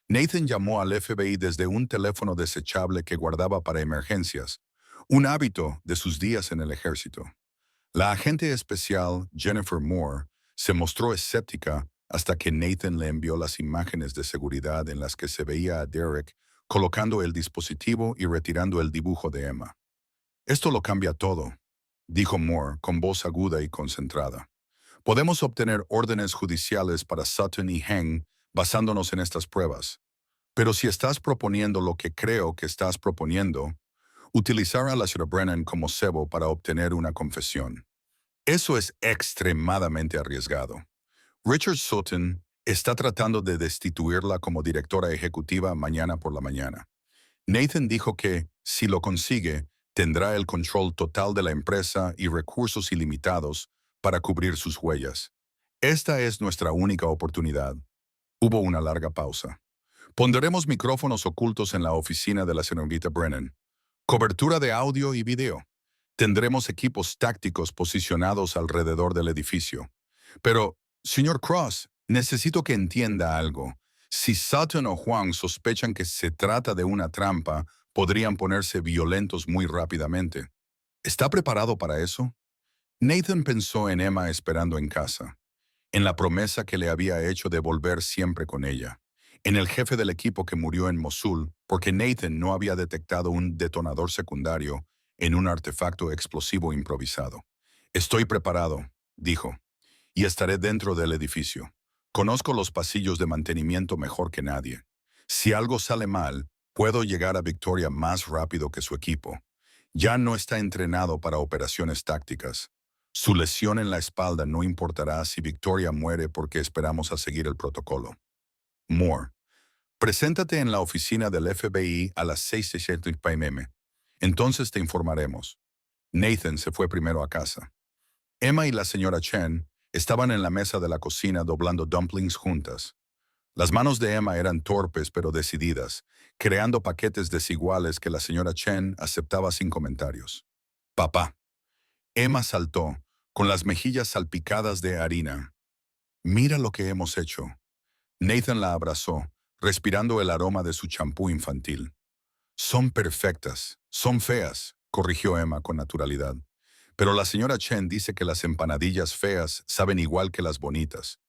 Nathan llamó al FBI desde un teléfono desechable que guardaba para emergencias, un hábito de sus días en el ejército. La agente especial, Jennifer Moore, se mostró escéptica hasta que Nathan le envió las imágenes de seguridad en las que se veía a Derek colocando el dispositivo y retirando el dibujo de Emma. Esto lo cambia todo, dijo Moore con voz aguda y concentrada. Podemos obtener órdenes judiciales para Sutton y Heng basándonos en estas pruebas. Pero si estás proponiendo lo que creo que estás proponiendo, utilizar a la señora Brennan como cebo para obtener una confesión. Eso es extremadamente arriesgado. Richard Sutton está tratando de destituirla como directora ejecutiva mañana por la mañana. Nathan dijo que, si lo consigue, tendrá el control total de la empresa y recursos ilimitados para cubrir sus huellas. Esta es nuestra única oportunidad. Hubo una larga pausa. Pondremos micrófonos ocultos en la oficina de la señorita Brennan. Cobertura de audio y video. Tendremos equipos tácticos posicionados alrededor del edificio. Pero, señor Cross, necesito que entienda algo. Si Sutton o Huang sospechan que se trata de una trampa, podrían ponerse violentos muy rápidamente. ¿Está preparado para eso? Nathan pensó en Emma esperando en casa, en la promesa que le había hecho de volver siempre con ella, en el jefe del equipo que murió en Mosul porque Nathan no había detectado un detonador secundario en un artefacto explosivo improvisado. Estoy preparado, dijo, y estaré dentro del edificio. Conozco los pasillos de mantenimiento mejor que nadie. Si algo sale mal, puedo llegar a Victoria más rápido que su equipo. Ya no está entrenado para operaciones tácticas. Su lesión en la espalda no importará si Victoria muere porque esperamos a seguir el protocolo. Moore, preséntate en la oficina del FBI a las 6:60 p.m. Entonces te informaremos. Nathan se fue primero a casa. Emma y la señora Chen estaban en la mesa de la cocina doblando dumplings juntas. Las manos de Emma eran torpes pero decididas, creando paquetes desiguales que la señora Chen aceptaba sin comentarios. Papá. Emma saltó, con las mejillas salpicadas de harina. Mira lo que hemos hecho. Nathan la abrazó, respirando el aroma de su champú infantil. Son perfectas, son feas, corrigió Emma con naturalidad. Pero la señora Chen dice que las empanadillas feas saben igual que las bonitas.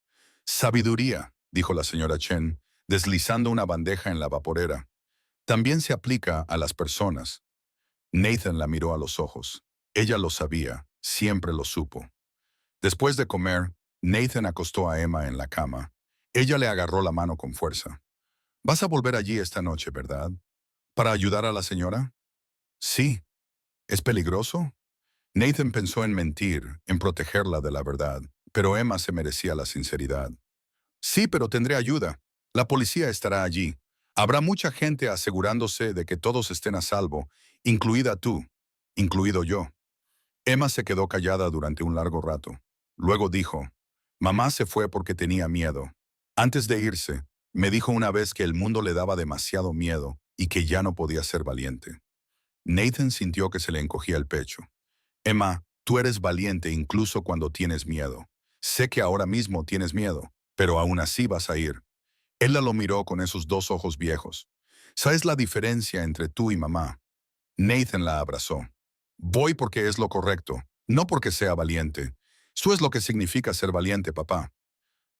Sabiduría, dijo la señora Chen, deslizando una bandeja en la vaporera. También se aplica a las personas. Nathan la miró a los ojos. Ella lo sabía, siempre lo supo. Después de comer, Nathan acostó a Emma en la cama. Ella le agarró la mano con fuerza. ¿Vas a volver allí esta noche, verdad? ¿Para ayudar a la señora? Sí. ¿Es peligroso? Nathan pensó en mentir, en protegerla de la verdad, pero Emma se merecía la sinceridad. Sí, pero tendré ayuda. La policía estará allí. Habrá mucha gente asegurándose de que todos estén a salvo, incluida tú, incluido yo. Emma se quedó callada durante un largo rato. Luego dijo, mamá se fue porque tenía miedo. Antes de irse, me dijo una vez que el mundo le daba demasiado miedo y que ya no podía ser valiente. Nathan sintió que se le encogía el pecho. Emma, tú eres valiente incluso cuando tienes miedo. Sé que ahora mismo tienes miedo, pero aún así vas a ir. Él la lo miró con esos dos ojos viejos. ¿Sabes la diferencia entre tú y mamá? Nathan la abrazó. Voy porque es lo correcto, no porque sea valiente. Eso es lo que significa ser valiente, papá.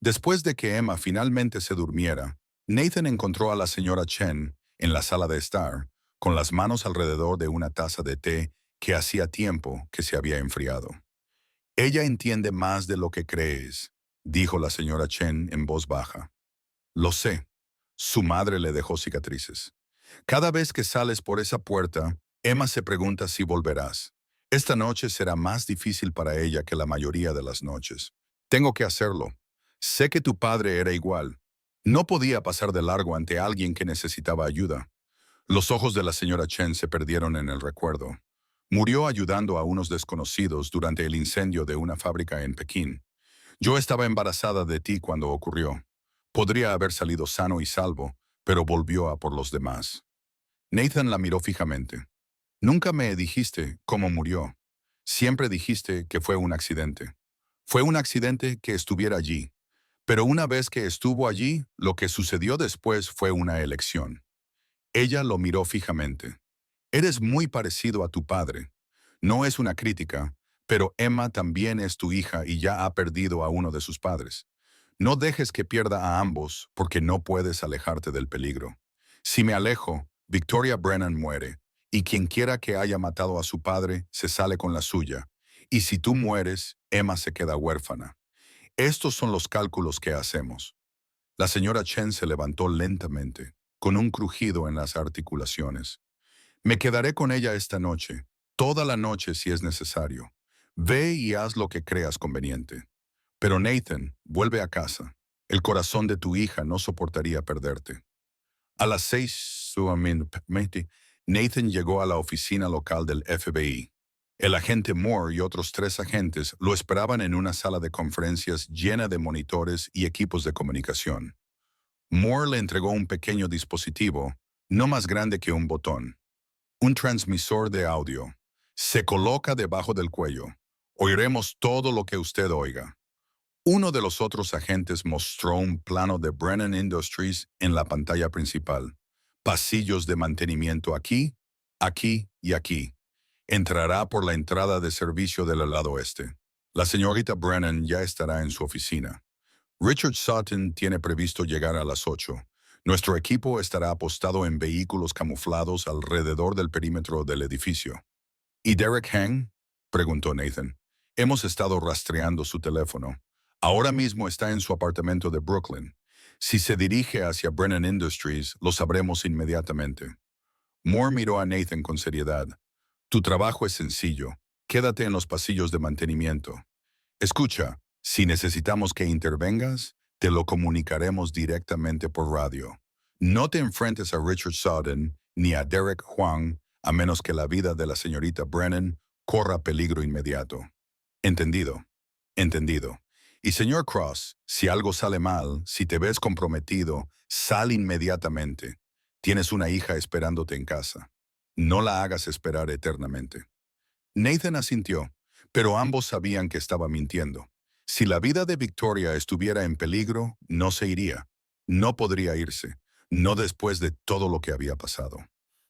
Después de que Emma finalmente se durmiera, Nathan encontró a la señora Chen en la sala de estar, con las manos alrededor de una taza de té que hacía tiempo que se había enfriado. Ella entiende más de lo que crees, dijo la señora Chen en voz baja. Lo sé. Su madre le dejó cicatrices. Cada vez que sales por esa puerta, Emma se pregunta si volverás. Esta noche será más difícil para ella que la mayoría de las noches. Tengo que hacerlo. Sé que tu padre era igual. No podía pasar de largo ante alguien que necesitaba ayuda. Los ojos de la señora Chen se perdieron en el recuerdo. Murió ayudando a unos desconocidos durante el incendio de una fábrica en Pekín. Yo estaba embarazada de ti cuando ocurrió. Podría haber salido sano y salvo, pero volvió a por los demás. Nathan la miró fijamente. Nunca me dijiste cómo murió. Siempre dijiste que fue un accidente. Fue un accidente que estuviera allí. Pero una vez que estuvo allí, lo que sucedió después fue una elección. Ella lo miró fijamente. Eres muy parecido a tu padre. No es una crítica, pero Emma también es tu hija y ya ha perdido a uno de sus padres. No dejes que pierda a ambos porque no puedes alejarte del peligro. Si me alejo, Victoria Brennan muere, y quien quiera que haya matado a su padre se sale con la suya. Y si tú mueres, Emma se queda huérfana. Estos son los cálculos que hacemos. La señora Chen se levantó lentamente, con un crujido en las articulaciones. Me quedaré con ella esta noche, toda la noche si es necesario. Ve y haz lo que creas conveniente. Pero Nathan, vuelve a casa. El corazón de tu hija no soportaría perderte. A las 6, Nathan llegó a la oficina local del FBI. El agente Moore y otros 3 agentes lo esperaban en una sala de conferencias llena de monitores y equipos de comunicación. Moore le entregó un pequeño dispositivo, no más grande que un botón. Un transmisor de audio. Se coloca debajo del cuello. Oiremos todo lo que usted oiga. Uno de los otros agentes mostró un plano de Brennan Industries en la pantalla principal. Pasillos de mantenimiento aquí, aquí y aquí. Entrará por la entrada de servicio del lado este. La señorita Brennan ya estará en su oficina. Richard Sutton tiene previsto llegar a las 8. Nuestro equipo estará apostado en vehículos camuflados alrededor del perímetro del edificio. ¿Y Derek Hang? Preguntó Nathan. Hemos estado rastreando su teléfono. Ahora mismo está en su apartamento de Brooklyn. Si se dirige hacia Brennan Industries, lo sabremos inmediatamente. Moore miró a Nathan con seriedad. Tu trabajo es sencillo. Quédate en los pasillos de mantenimiento. Escucha, si necesitamos que intervengas, te lo comunicaremos directamente por radio. No te enfrentes a Richard Sutton ni a Derek Huang, a menos que la vida de la señorita Brennan corra peligro inmediato. Entendido. Entendido. Y señor Cross, si algo sale mal, si te ves comprometido, sal inmediatamente. Tienes una hija esperándote en casa. No la hagas esperar eternamente. Nathan asintió, pero ambos sabían que estaba mintiendo. Si la vida de Victoria estuviera en peligro, no se iría. No podría irse, no después de todo lo que había pasado.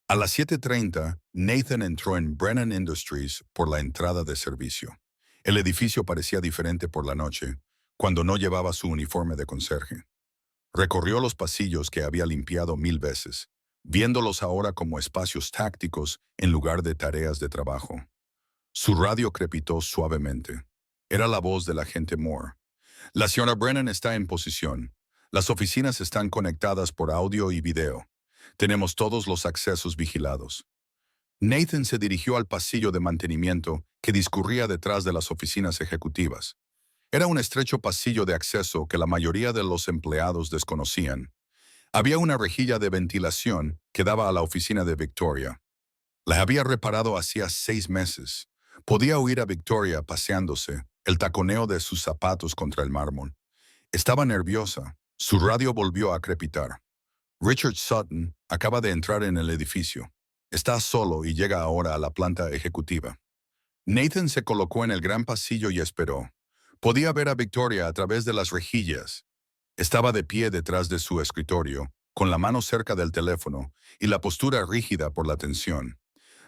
A las 7:30, Nathan entró en Brennan Industries por la entrada de servicio. El edificio parecía diferente por la noche, cuando no llevaba su uniforme de conserje. Recorrió los pasillos que había limpiado 1000 veces, viéndolos ahora como espacios tácticos en lugar de tareas de trabajo. Su radio crepitó suavemente. Era la voz del agente Moore. La señora Brennan está en posición. Las oficinas están conectadas por audio y video. Tenemos todos los accesos vigilados. Nathan se dirigió al pasillo de mantenimiento que discurría detrás de las oficinas ejecutivas. Era un estrecho pasillo de acceso que la mayoría de los empleados desconocían. Había una rejilla de ventilación que daba a la oficina de Victoria. La había reparado hacía 6 meses. Podía oír a Victoria paseándose, el taconeo de sus zapatos contra el mármol. Estaba nerviosa. Su radio volvió a crepitar. Richard Sutton acaba de entrar en el edificio. Está solo y llega ahora a la planta ejecutiva. Nathan se colocó en el gran pasillo y esperó. Podía ver a Victoria a través de las rejillas. Estaba de pie detrás de su escritorio, con la mano cerca del teléfono y la postura rígida por la tensión.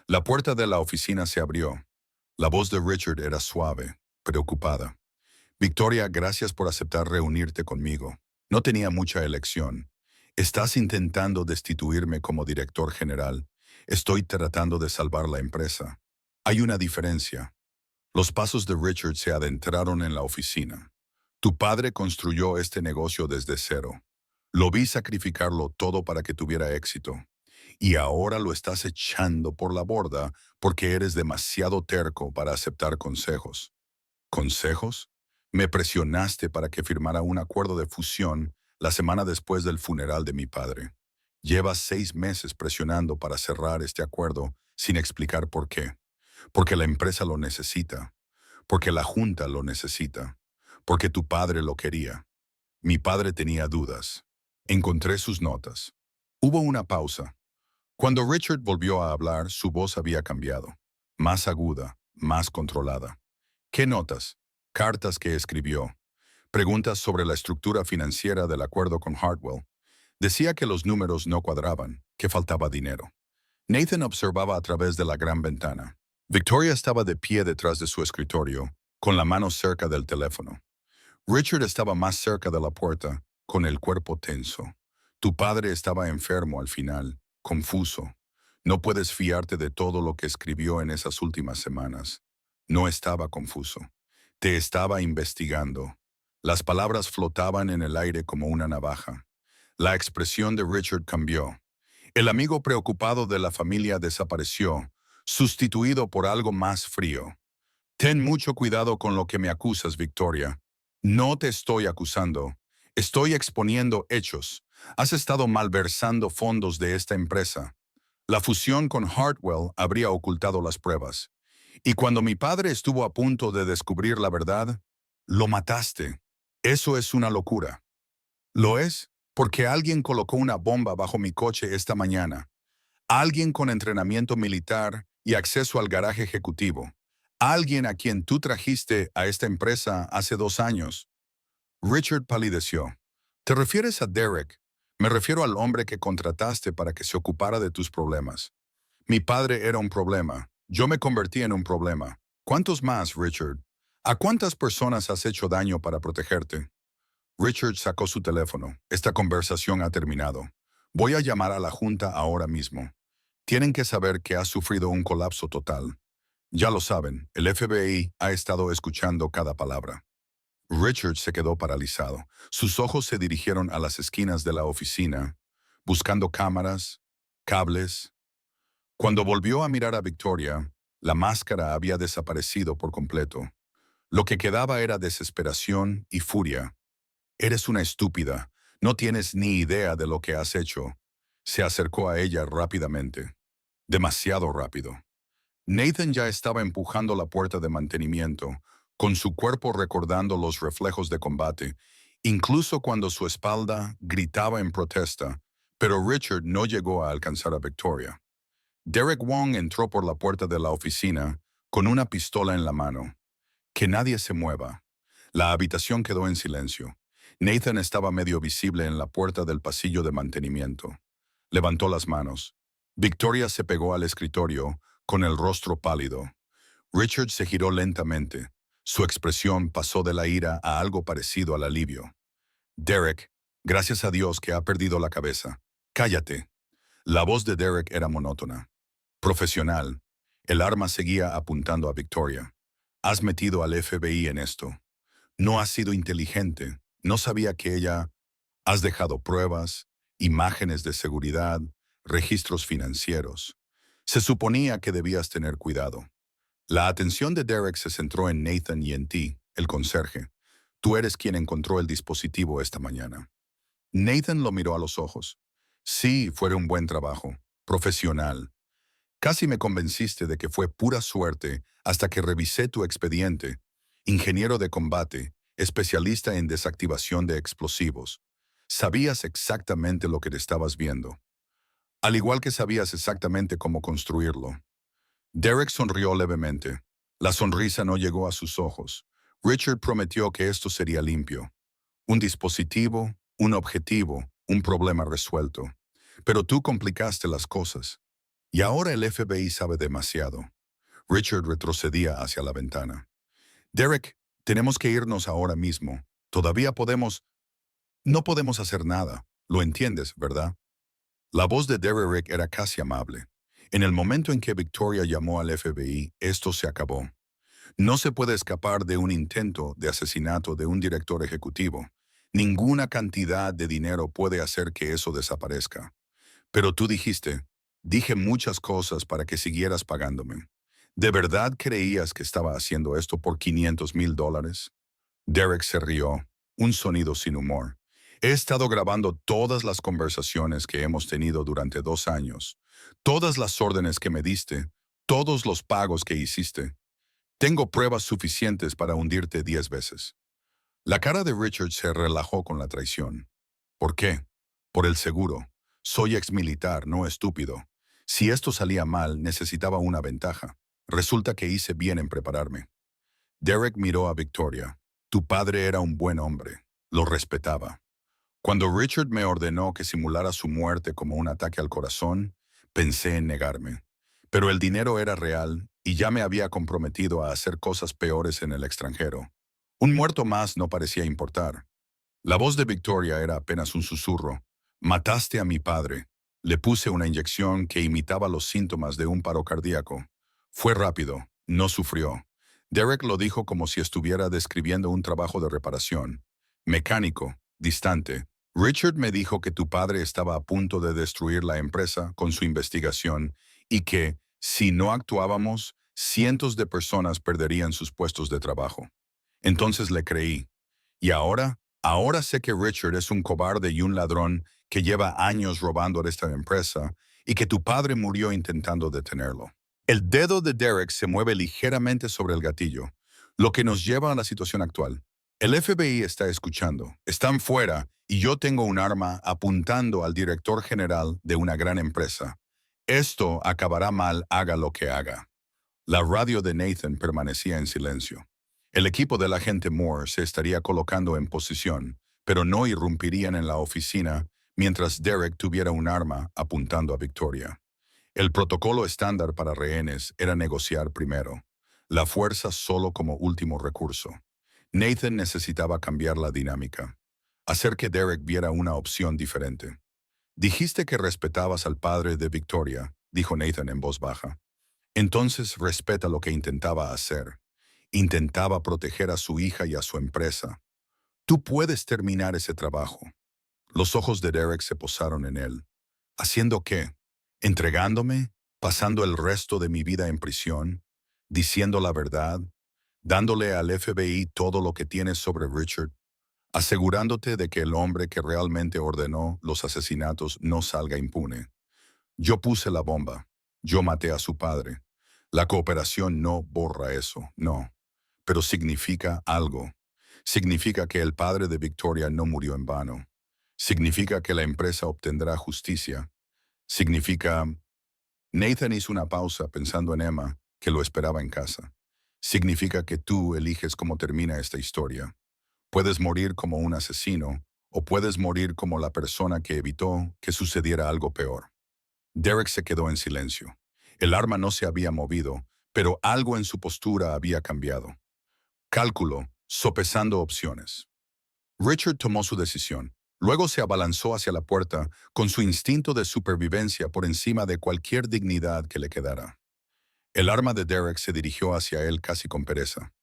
La puerta de la oficina se abrió. La voz de Richard era suave, preocupada. Victoria, gracias por aceptar reunirte conmigo. No tenía mucha elección. Estás intentando destituirme como director general. Estoy tratando de salvar la empresa. Hay una diferencia. Los pasos de Richard se adentraron en la oficina. Tu padre construyó este negocio desde cero. Lo vi sacrificarlo todo para que tuviera éxito. Y ahora lo estás echando por la borda porque eres demasiado terco para aceptar consejos. ¿Consejos? Me presionaste para que firmara un acuerdo de fusión la semana después del funeral de mi padre. Llevas 6 meses presionando para cerrar este acuerdo sin explicar por qué. Porque la empresa lo necesita. Porque la junta lo necesita. Porque tu padre lo quería. Mi padre tenía dudas. Encontré sus notas. Hubo una pausa. Cuando Richard volvió a hablar, su voz había cambiado. Más aguda, más controlada. ¿Qué notas? Cartas que escribió. Preguntas sobre la estructura financiera del acuerdo con Hartwell. Decía que los números no cuadraban, que faltaba dinero. Nathan observaba a través de la gran ventana. Victoria estaba de pie detrás de su escritorio, con la mano cerca del teléfono. Richard estaba más cerca de la puerta, con el cuerpo tenso. Tu padre estaba enfermo al final, confuso. No puedes fiarte de todo lo que escribió en esas últimas semanas. No estaba confuso. Te estaba investigando. Las palabras flotaban en el aire como una navaja. La expresión de Richard cambió. El amigo preocupado de la familia desapareció, sustituido por algo más frío. Ten mucho cuidado con lo que me acusas, Victoria. No te estoy acusando. Estoy exponiendo hechos. Has estado malversando fondos de esta empresa. La fusión con Hartwell habría ocultado las pruebas. Y cuando mi padre estuvo a punto de descubrir la verdad, lo mataste. Eso es una locura. Lo es porque alguien colocó una bomba bajo mi coche esta mañana. Alguien con entrenamiento militar y acceso al garaje ejecutivo. Alguien a quien tú trajiste a esta empresa hace 2 años. Richard palideció. ¿Te refieres a Derek? Me refiero al hombre que contrataste para que se ocupara de tus problemas. Mi padre era un problema. Yo me convertí en un problema. ¿Cuántos más, Richard? ¿A cuántas personas has hecho daño para protegerte? Richard sacó su teléfono. Esta conversación ha terminado. Voy a llamar a la junta ahora mismo. Tienen que saber que has sufrido un colapso total. Ya lo saben, el FBI ha estado escuchando cada palabra. Richard se quedó paralizado. Sus ojos se dirigieron a las esquinas de la oficina, buscando cámaras, cables. Cuando volvió a mirar a Victoria, la máscara había desaparecido por completo. Lo que quedaba era desesperación y furia. Eres una estúpida. No tienes ni idea de lo que has hecho. Se acercó a ella rápidamente. Demasiado rápido. Nathan ya estaba empujando la puerta de mantenimiento, con su cuerpo recordando los reflejos de combate, incluso cuando su espalda gritaba en protesta, pero Richard no llegó a alcanzar a Victoria. Derek Wong entró por la puerta de la oficina con una pistola en la mano. Que nadie se mueva. La habitación quedó en silencio. Nathan estaba medio visible en la puerta del pasillo de mantenimiento. Levantó las manos. Victoria se pegó al escritorio, con el rostro pálido. Richard se giró lentamente. Su expresión pasó de la ira a algo parecido al alivio. Derek, gracias a Dios que ha perdido la cabeza. Cállate. La voz de Derek era monótona. Profesional. El arma seguía apuntando a Victoria. Has metido al FBI en esto. No has sido inteligente. No sabía que ella... Has dejado pruebas, imágenes de seguridad, registros financieros. Se suponía que debías tener cuidado. La atención de Derek se centró en Nathan y en ti, el conserje. Tú eres quien encontró el dispositivo esta mañana. Nathan lo miró a los ojos. Sí, fue un buen trabajo. Profesional. Casi me convenciste de que fue pura suerte hasta que revisé tu expediente. Ingeniero de combate, especialista en desactivación de explosivos. Sabías exactamente lo que te estabas viendo. Al igual que sabías exactamente cómo construirlo. Derek sonrió levemente. La sonrisa no llegó a sus ojos. Richard prometió que esto sería limpio. Un dispositivo, un objetivo, un problema resuelto. Pero tú complicaste las cosas. Y ahora el FBI sabe demasiado. Richard retrocedía hacia la ventana. Derek, tenemos que irnos ahora mismo. Todavía podemos... No podemos hacer nada. Lo entiendes, ¿verdad? La voz de Derek era casi amable. En el momento en que Victoria llamó al FBI, esto se acabó. No se puede escapar de un intento de asesinato de un director ejecutivo. Ninguna cantidad de dinero puede hacer que eso desaparezca. Pero tú dijiste, dije muchas cosas para que siguieras pagándome. ¿De verdad creías que estaba haciendo esto por $500,000? Derek se rió, un sonido sin humor. He estado grabando todas las conversaciones que hemos tenido durante 2 años, todas las órdenes que me diste, todos los pagos que hiciste. Tengo pruebas suficientes para hundirte 10 veces. La cara de Richard se relajó con la traición. ¿Por qué? Por el seguro. Soy exmilitar, no estúpido. Si esto salía mal, necesitaba una ventaja. Resulta que hice bien en prepararme. Derek miró a Victoria. Tu padre era un buen hombre. Lo respetaba. Cuando Richard me ordenó que simulara su muerte como un ataque al corazón, pensé en negarme. Pero el dinero era real y ya me había comprometido a hacer cosas peores en el extranjero. Un muerto más no parecía importar. La voz de Victoria era apenas un susurro. Mataste a mi padre. Le puse una inyección que imitaba los síntomas de un paro cardíaco. Fue rápido, no sufrió. Derek lo dijo como si estuviera describiendo un trabajo de reparación. Mecánico, distante. Richard me dijo que tu padre estaba a punto de destruir la empresa con su investigación y que, si no actuábamos, cientos de personas perderían sus puestos de trabajo. Entonces le creí. Y ahora sé que Richard es un cobarde y un ladrón que lleva años robando de esta empresa y que tu padre murió intentando detenerlo. El dedo de Derek se mueve ligeramente sobre el gatillo, lo que nos lleva a la situación actual. El FBI está escuchando, están fuera y yo tengo un arma apuntando al director general de una gran empresa. Esto acabará mal, haga lo que haga. La radio de Nathan permanecía en silencio. El equipo del agente Moore se estaría colocando en posición, pero no irrumpirían en la oficina mientras Derek tuviera un arma apuntando a Victoria. El protocolo estándar para rehenes era negociar primero, la fuerza solo como último recurso. Nathan necesitaba cambiar la dinámica, hacer que Derek viera una opción diferente. Dijiste que respetabas al padre de Victoria, dijo Nathan en voz baja. Entonces respeta lo que intentaba hacer. Intentaba proteger a su hija y a su empresa. Tú puedes terminar ese trabajo. Los ojos de Derek se posaron en él. ¿Haciendo qué? ¿Entregándome? ¿Pasando el resto de mi vida en prisión? ¿Diciendo la verdad? ¿Dándole al FBI todo lo que tienes sobre Richard? ¿Asegurándote de que el hombre que realmente ordenó los asesinatos no salga impune? Yo puse la bomba. Yo maté a su padre. La cooperación no borra eso, no. Pero significa algo. Significa que el padre de Victoria no murió en vano. Significa que la empresa obtendrá justicia. Significa... Nathan hizo una pausa pensando en Emma, que lo esperaba en casa. Significa que tú eliges cómo termina esta historia. Puedes morir como un asesino, o puedes morir como la persona que evitó que sucediera algo peor. Derek se quedó en silencio. El arma no se había movido, pero algo en su postura había cambiado. Cálculo, sopesando opciones. Richard tomó su decisión. Luego se abalanzó hacia la puerta con su instinto de supervivencia por encima de cualquier dignidad que le quedara. El arma de Derek se dirigió hacia él casi con pereza.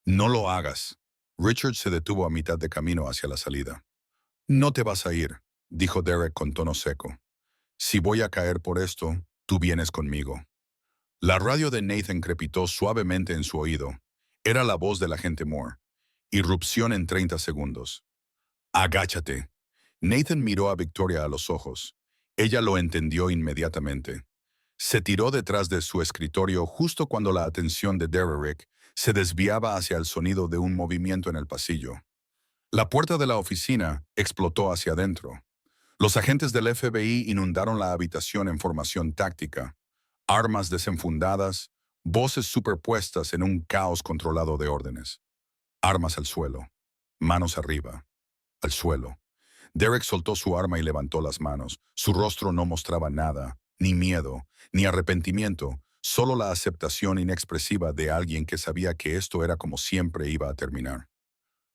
No lo hagas. Richard se detuvo a mitad de camino hacia la salida. No te vas a ir, dijo Derek con tono seco. Si voy a caer por esto, tú vienes conmigo. La radio de Nathan crepitó suavemente en su oído. Era la voz del agente Moore. Irrupción en 30 segundos. Agáchate. Nathan miró a Victoria a los ojos. Ella lo entendió inmediatamente. Se tiró detrás de su escritorio justo cuando la atención de Derek se desviaba hacia el sonido de un movimiento en el pasillo. La puerta de la oficina explotó hacia adentro. Los agentes del FBI inundaron la habitación en formación táctica. Armas desenfundadas, voces superpuestas en un caos controlado de órdenes. Armas al suelo, manos arriba, al suelo. Derek soltó su arma y levantó las manos. Su rostro no mostraba nada, ni miedo, ni arrepentimiento, solo la aceptación inexpresiva de alguien que sabía que esto era como siempre iba a terminar.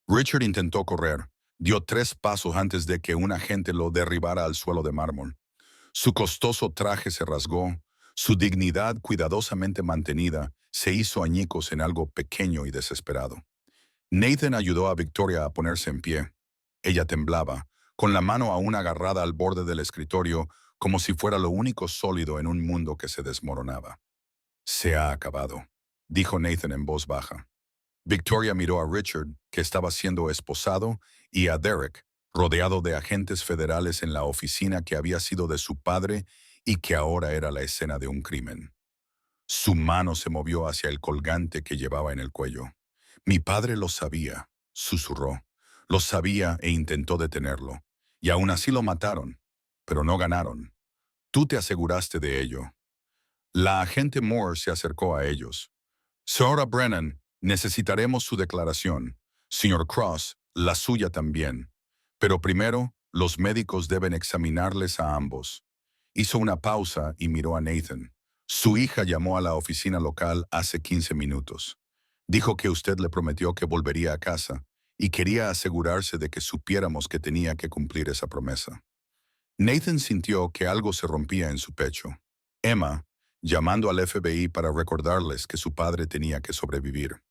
Richard intentó correr. Dio 3 pasos antes de que un agente lo derribara al suelo de mármol. Su costoso traje se rasgó. Su dignidad cuidadosamente mantenida se hizo añicos en algo pequeño y desesperado. Nathan ayudó a Victoria a ponerse en pie. Ella temblaba, con la mano aún agarrada al borde del escritorio, como si fuera lo único sólido en un mundo que se desmoronaba. Se ha acabado, dijo Nathan en voz baja. Victoria miró a Richard, que estaba siendo esposado, y a Derek, rodeado de agentes federales en la oficina que había sido de su padre y que ahora era la escena de un crimen. Su mano se movió hacia el colgante que llevaba en el cuello. Mi padre lo sabía, susurró. Lo sabía e intentó detenerlo. Y aún así lo mataron. Pero no ganaron. Tú te aseguraste de ello. La agente Moore se acercó a ellos. Señora Brennan, necesitaremos su declaración. Señor Cross, la suya también. Pero primero, los médicos deben examinarles a ambos. Hizo una pausa y miró a Nathan. Su hija llamó a la oficina local hace 15 minutos. Dijo que usted le prometió que volvería a casa y quería asegurarse de que supiéramos que tenía que cumplir esa promesa. Nathan sintió que algo se rompía en su pecho. Emma, llamando al FBI para recordarles que su padre tenía que sobrevivir.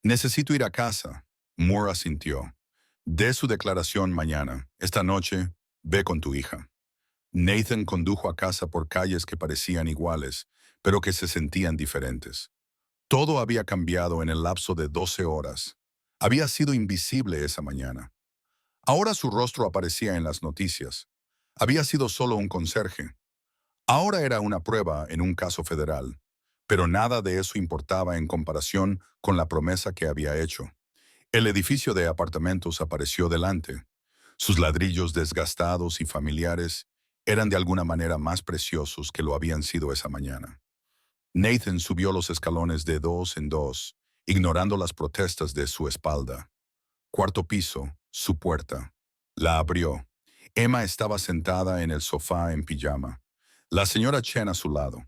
Necesito ir a casa. Moore asintió. Dé su declaración mañana. Esta noche, ve con tu hija. Nathan condujo a casa por calles que parecían iguales, pero que se sentían diferentes. Todo había cambiado en el lapso de 12 horas. Había sido invisible esa mañana. Ahora su rostro aparecía en las noticias. Había sido solo un conserje. Ahora era una prueba en un caso federal, pero nada de eso importaba en comparación con la promesa que había hecho. El edificio de apartamentos apareció delante. Sus ladrillos desgastados y familiares eran de alguna manera más preciosos que lo habían sido esa mañana. Nathan subió los escalones de dos en dos, ignorando las protestas de su espalda. Cuarto piso, su puerta. La abrió. Emma estaba sentada en el sofá en pijama. La señora Chen a su lado.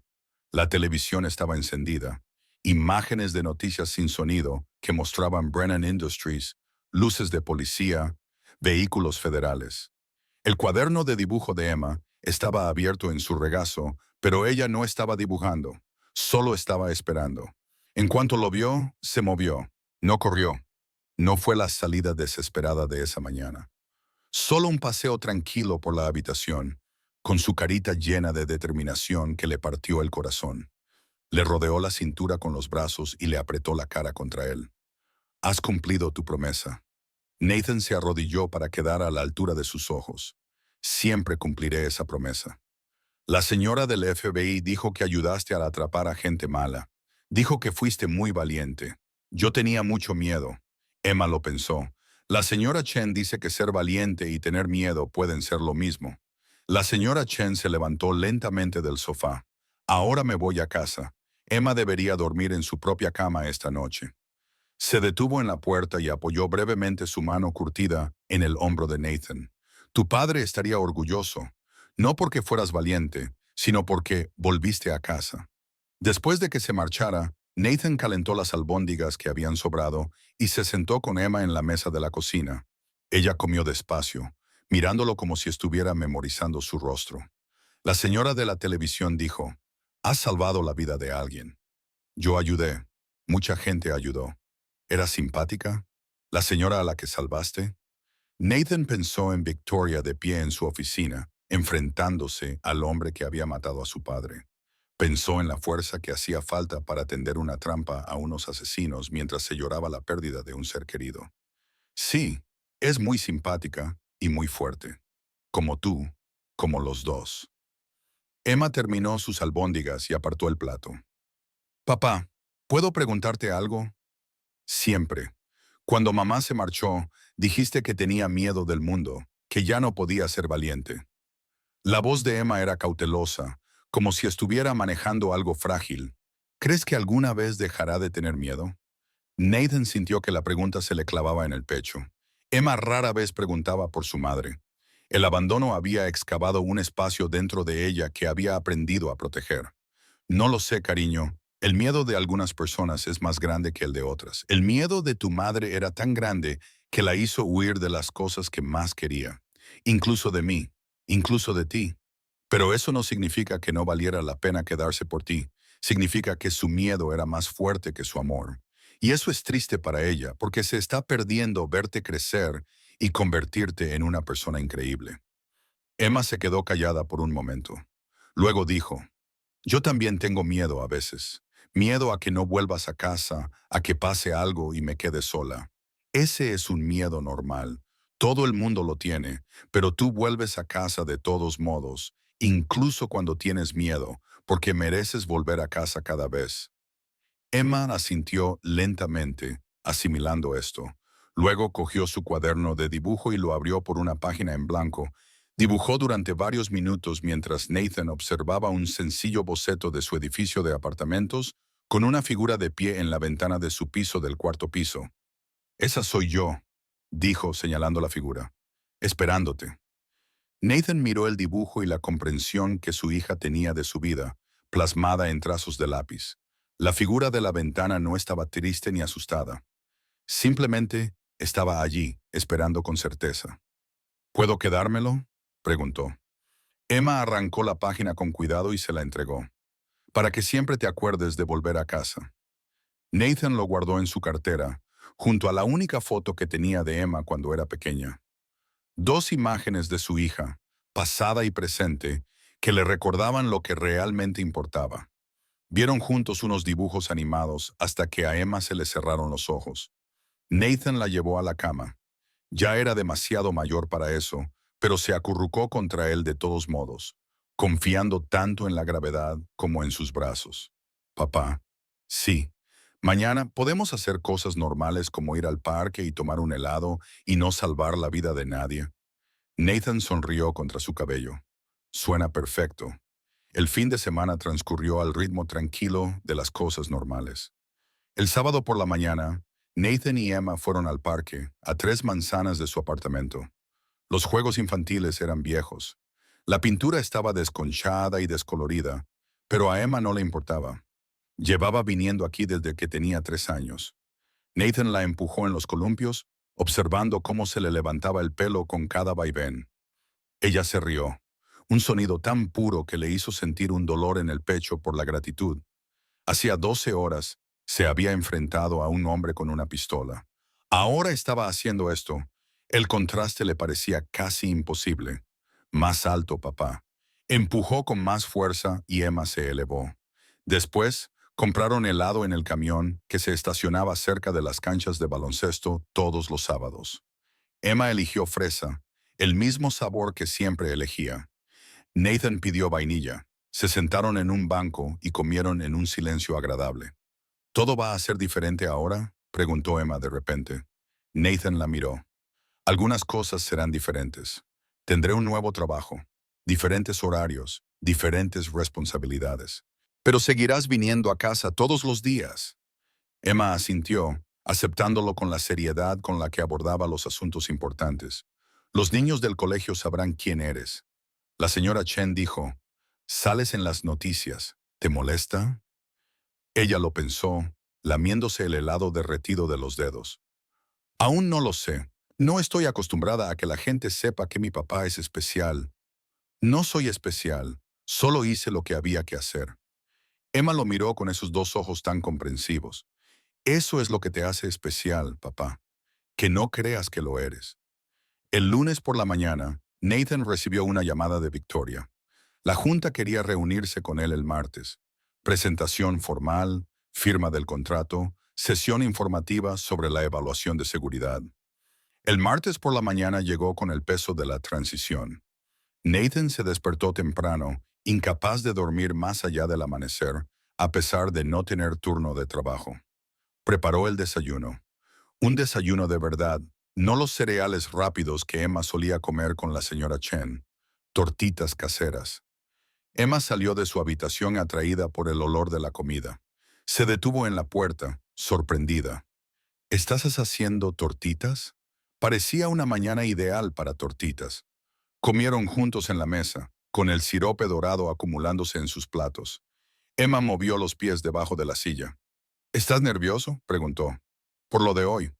La televisión estaba encendida. Imágenes de noticias sin sonido que mostraban Brennan Industries, luces de policía, vehículos federales. El cuaderno de dibujo de Emma estaba abierto en su regazo, pero ella no estaba dibujando, solo estaba esperando. En cuanto lo vio, se movió. No corrió. No fue la salida desesperada de esa mañana. Solo un paseo tranquilo por la habitación, con su carita llena de determinación que le partió el corazón. Le rodeó la cintura con los brazos y le apretó la cara contra él. Has cumplido tu promesa. Nathan se arrodilló para quedar a la altura de sus ojos. Siempre cumpliré esa promesa. La señora del FBI dijo que ayudaste a atrapar a gente mala. Dijo que fuiste muy valiente. Yo tenía mucho miedo. Emma lo pensó. La señora Chen dice que ser valiente y tener miedo pueden ser lo mismo. La señora Chen se levantó lentamente del sofá. Ahora me voy a casa. Emma debería dormir en su propia cama esta noche. Se detuvo en la puerta y apoyó brevemente su mano curtida en el hombro de Nathan. Tu padre estaría orgulloso, no porque fueras valiente, sino porque volviste a casa. Después de que se marchara, Nathan calentó las albóndigas que habían sobrado y se sentó con Emma en la mesa de la cocina. Ella comió despacio, mirándolo como si estuviera memorizando su rostro. La señora de la televisión dijo, «Has salvado la vida de alguien». Yo ayudé. Mucha gente ayudó. ¿Era simpática? ¿La señora a la que salvaste? Nathan pensó en Victoria de pie en su oficina, enfrentándose al hombre que había matado a su padre. Pensó en la fuerza que hacía falta para tender una trampa a unos asesinos mientras se lloraba la pérdida de un ser querido. Sí, es muy simpática y muy fuerte. Como tú, como los dos. Emma terminó sus albóndigas y apartó el plato. Papá, ¿puedo preguntarte algo? Siempre. Cuando mamá se marchó, dijiste que tenía miedo del mundo, que ya no podía ser valiente. La voz de Emma era cautelosa, como si estuviera manejando algo frágil. ¿Crees que alguna vez dejará de tener miedo? Nathan sintió que la pregunta se le clavaba en el pecho. Emma rara vez preguntaba por su madre. El abandono había excavado un espacio dentro de ella que había aprendido a proteger. No lo sé, cariño. El miedo de algunas personas es más grande que el de otras. El miedo de tu madre era tan grande que la hizo huir de las cosas que más quería. Incluso de mí, incluso de ti. Pero eso no significa que no valiera la pena quedarse por ti. Significa que su miedo era más fuerte que su amor. Y eso es triste para ella, porque se está perdiendo verte crecer y convertirte en una persona increíble. Emma se quedó callada por un momento. Luego dijo, yo también tengo miedo a veces. Miedo a que no vuelvas a casa, a que pase algo y me quede sola. Ese es un miedo normal. Todo el mundo lo tiene, pero tú vuelves a casa de todos modos, incluso cuando tienes miedo, porque mereces volver a casa cada vez. Emma asintió lentamente, asimilando esto. Luego cogió su cuaderno de dibujo y lo abrió por una página en blanco. Dibujó durante varios minutos mientras Nathan observaba un sencillo boceto de su edificio de apartamentos con una figura de pie en la ventana de su piso del cuarto piso. Esa soy yo, dijo señalando la figura, esperándote. Nathan miró el dibujo y la comprensión que su hija tenía de su vida, plasmada en trazos de lápiz. La figura de la ventana no estaba triste ni asustada. Simplemente estaba allí, esperando con certeza. ¿Puedo quedármelo?, preguntó. Emma arrancó la página con cuidado y se la entregó. Para que siempre te acuerdes de volver a casa. Nathan lo guardó en su cartera, junto a la única foto que tenía de Emma cuando era pequeña. Dos imágenes de su hija, pasada y presente, que le recordaban lo que realmente importaba. Vieron juntos unos dibujos animados hasta que a Emma se le cerraron los ojos. Nathan la llevó a la cama. Ya era demasiado mayor para eso, pero se acurrucó contra él de todos modos, confiando tanto en la gravedad como en sus brazos. Papá, sí, mañana podemos hacer cosas normales como ir al parque y tomar un helado y no salvar la vida de nadie. Nathan sonrió contra su cabello. Suena perfecto. El fin de semana transcurrió al ritmo tranquilo de las cosas normales. El sábado por la mañana, Nathan y Emma fueron al parque, a 3 manzanas de su apartamento. Los juegos infantiles eran viejos. La pintura estaba desconchada y descolorida, pero a Emma no le importaba. Llevaba viniendo aquí desde que tenía 3 años. Nathan la empujó en los columpios, observando cómo se le levantaba el pelo con cada vaivén. Ella se rió, un sonido tan puro que le hizo sentir un dolor en el pecho por la gratitud. Hacía 12 horas se había enfrentado a un hombre con una pistola. Ahora estaba haciendo esto. El contraste le parecía casi imposible. Más alto, papá. Empujó con más fuerza y Emma se elevó. Después, compraron helado en el camión que se estacionaba cerca de las canchas de baloncesto todos los sábados. Emma eligió fresa, el mismo sabor que siempre elegía. Nathan pidió vainilla. Se sentaron en un banco y comieron en un silencio agradable. ¿Todo va a ser diferente ahora?, preguntó Emma de repente. Nathan la miró. Algunas cosas serán diferentes. Tendré un nuevo trabajo, diferentes horarios, diferentes responsabilidades. Pero seguirás viniendo a casa todos los días. Emma asintió, aceptándolo con la seriedad con la que abordaba los asuntos importantes. Los niños del colegio sabrán quién eres. La señora Chen dijo, «Sales en las noticias. ¿Te molesta?». Ella lo pensó, lamiéndose el helado derretido de los dedos. «Aún no lo sé. No estoy acostumbrada a que la gente sepa que mi papá es especial. No soy especial. Solo hice lo que había que hacer». Emma lo miró con esos dos ojos tan comprensivos. «Eso es lo que te hace especial, papá. Que no creas que lo eres». El lunes por la mañana, Nathan recibió una llamada de Victoria. La junta quería reunirse con él el martes. Presentación formal, firma del contrato, sesión informativa sobre la evaluación de seguridad. El martes por la mañana llegó con el peso de la transición. Nathan se despertó temprano, incapaz de dormir más allá del amanecer, a pesar de no tener turno de trabajo. Preparó el desayuno. Un desayuno de verdad, no los cereales rápidos que Emma solía comer con la señora Chen. Tortitas caseras. Emma salió de su habitación atraída por el olor de la comida. Se detuvo en la puerta, sorprendida. ¿Estás haciendo tortitas? Parecía una mañana ideal para tortitas. Comieron juntos en la mesa, con el sirope dorado acumulándose en sus platos. Emma movió los pies debajo de la silla. ¿Estás nervioso?, preguntó. Por lo de hoy.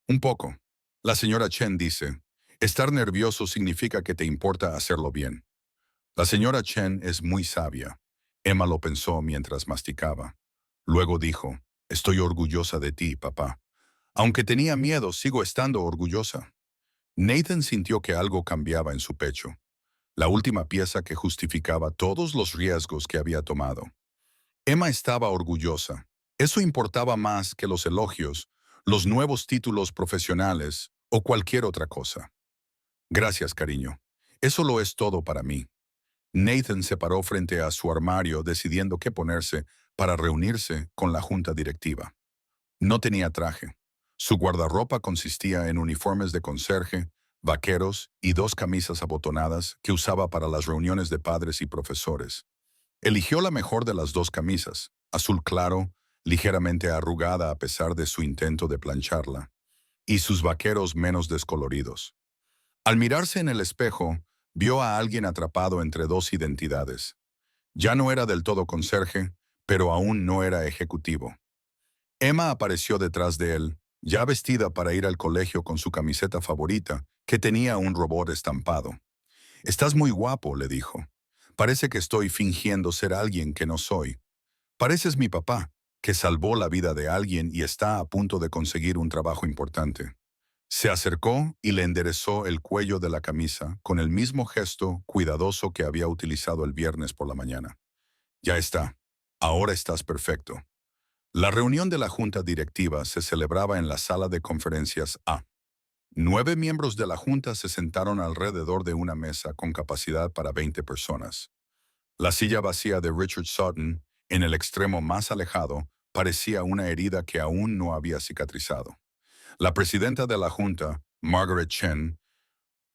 Un poco. La señora Chen dice, estar nervioso significa que te importa hacerlo bien. La señora Chen es muy sabia. Emma lo pensó mientras masticaba. Luego dijo, estoy orgullosa de ti, papá. Aunque tenía miedo, sigo estando orgullosa. Nathan sintió que algo cambiaba en su pecho, la última pieza que justificaba todos los riesgos que había tomado. Emma estaba orgullosa. Eso importaba más que los elogios, los nuevos títulos profesionales o cualquier otra cosa. Gracias, cariño. Eso lo es todo para mí. Nathan se paró frente a su armario decidiendo qué ponerse para reunirse con la junta directiva. No tenía traje. Su guardarropa consistía en uniformes de conserje, vaqueros y dos camisas abotonadas que usaba para las reuniones de padres y profesores. Eligió la mejor de las dos camisas, azul claro, ligeramente arrugada a pesar de su intento de plancharla, y sus vaqueros menos descoloridos. Al mirarse en el espejo, vio a alguien atrapado entre dos identidades. Ya no era del todo conserje, pero aún no era ejecutivo. Emma apareció detrás de él, ya vestida para ir al colegio con su camiseta favorita, que tenía un robot estampado. «Estás muy guapo», le dijo. «Parece que estoy fingiendo ser alguien que no soy. Pareces mi papá, que salvó la vida de alguien y está a punto de conseguir un trabajo importante». Se acercó y le enderezó el cuello de la camisa con el mismo gesto cuidadoso que había utilizado el viernes por la mañana. «Ya está. Ahora estás perfecto». La reunión de la junta directiva se celebraba en la sala de conferencias A. 9 miembros de la junta se sentaron alrededor de una mesa con capacidad para 20 personas. La silla vacía de Richard Sutton, en el extremo más alejado, parecía una herida que aún no había cicatrizado. La presidenta de la junta, Margaret Chen,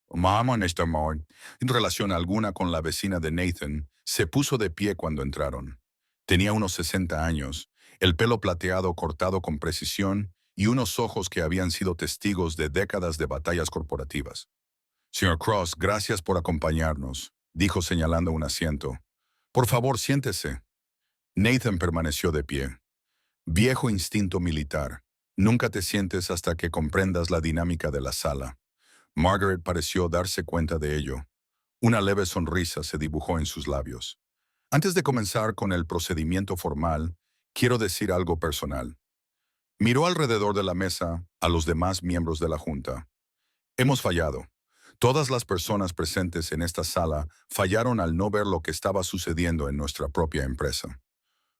Mama Nestamor, en relación alguna con la vecina de Nathan, se puso de pie cuando entraron. Tenía unos 60 años, el pelo plateado cortado con precisión y unos ojos que habían sido testigos de décadas de batallas corporativas. «Señor Cross, gracias por acompañarnos», dijo señalando un asiento. «Por favor, siéntese». Nathan permaneció de pie. Viejo instinto militar. Nunca te sientes hasta que comprendas la dinámica de la sala. Margaret pareció darse cuenta de ello. Una leve sonrisa se dibujó en sus labios. «Antes de comenzar con el procedimiento formal, quiero decir algo personal». Miró alrededor de la mesa a los demás miembros de la junta. «Hemos fallado. Todas las personas presentes en esta sala fallaron al no ver lo que estaba sucediendo en nuestra propia empresa.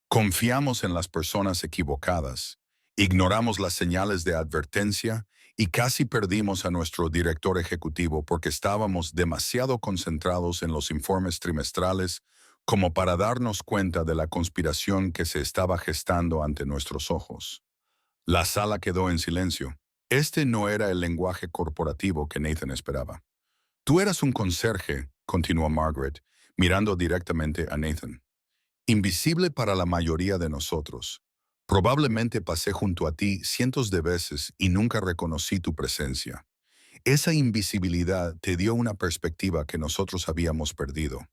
Confiamos en las personas equivocadas, ignoramos las señales de advertencia y casi perdimos a nuestro director ejecutivo porque estábamos demasiado concentrados en los informes trimestrales como para darnos cuenta de la conspiración que se estaba gestando ante nuestros ojos». La sala quedó en silencio. Este no era el lenguaje corporativo que Nathan esperaba. «Tú eras un conserje», continuó Margaret, mirando directamente a Nathan. «Invisible para la mayoría de nosotros. Probablemente pasé junto a ti cientos de veces y nunca reconocí tu presencia. Esa invisibilidad te dio una perspectiva que nosotros habíamos perdido.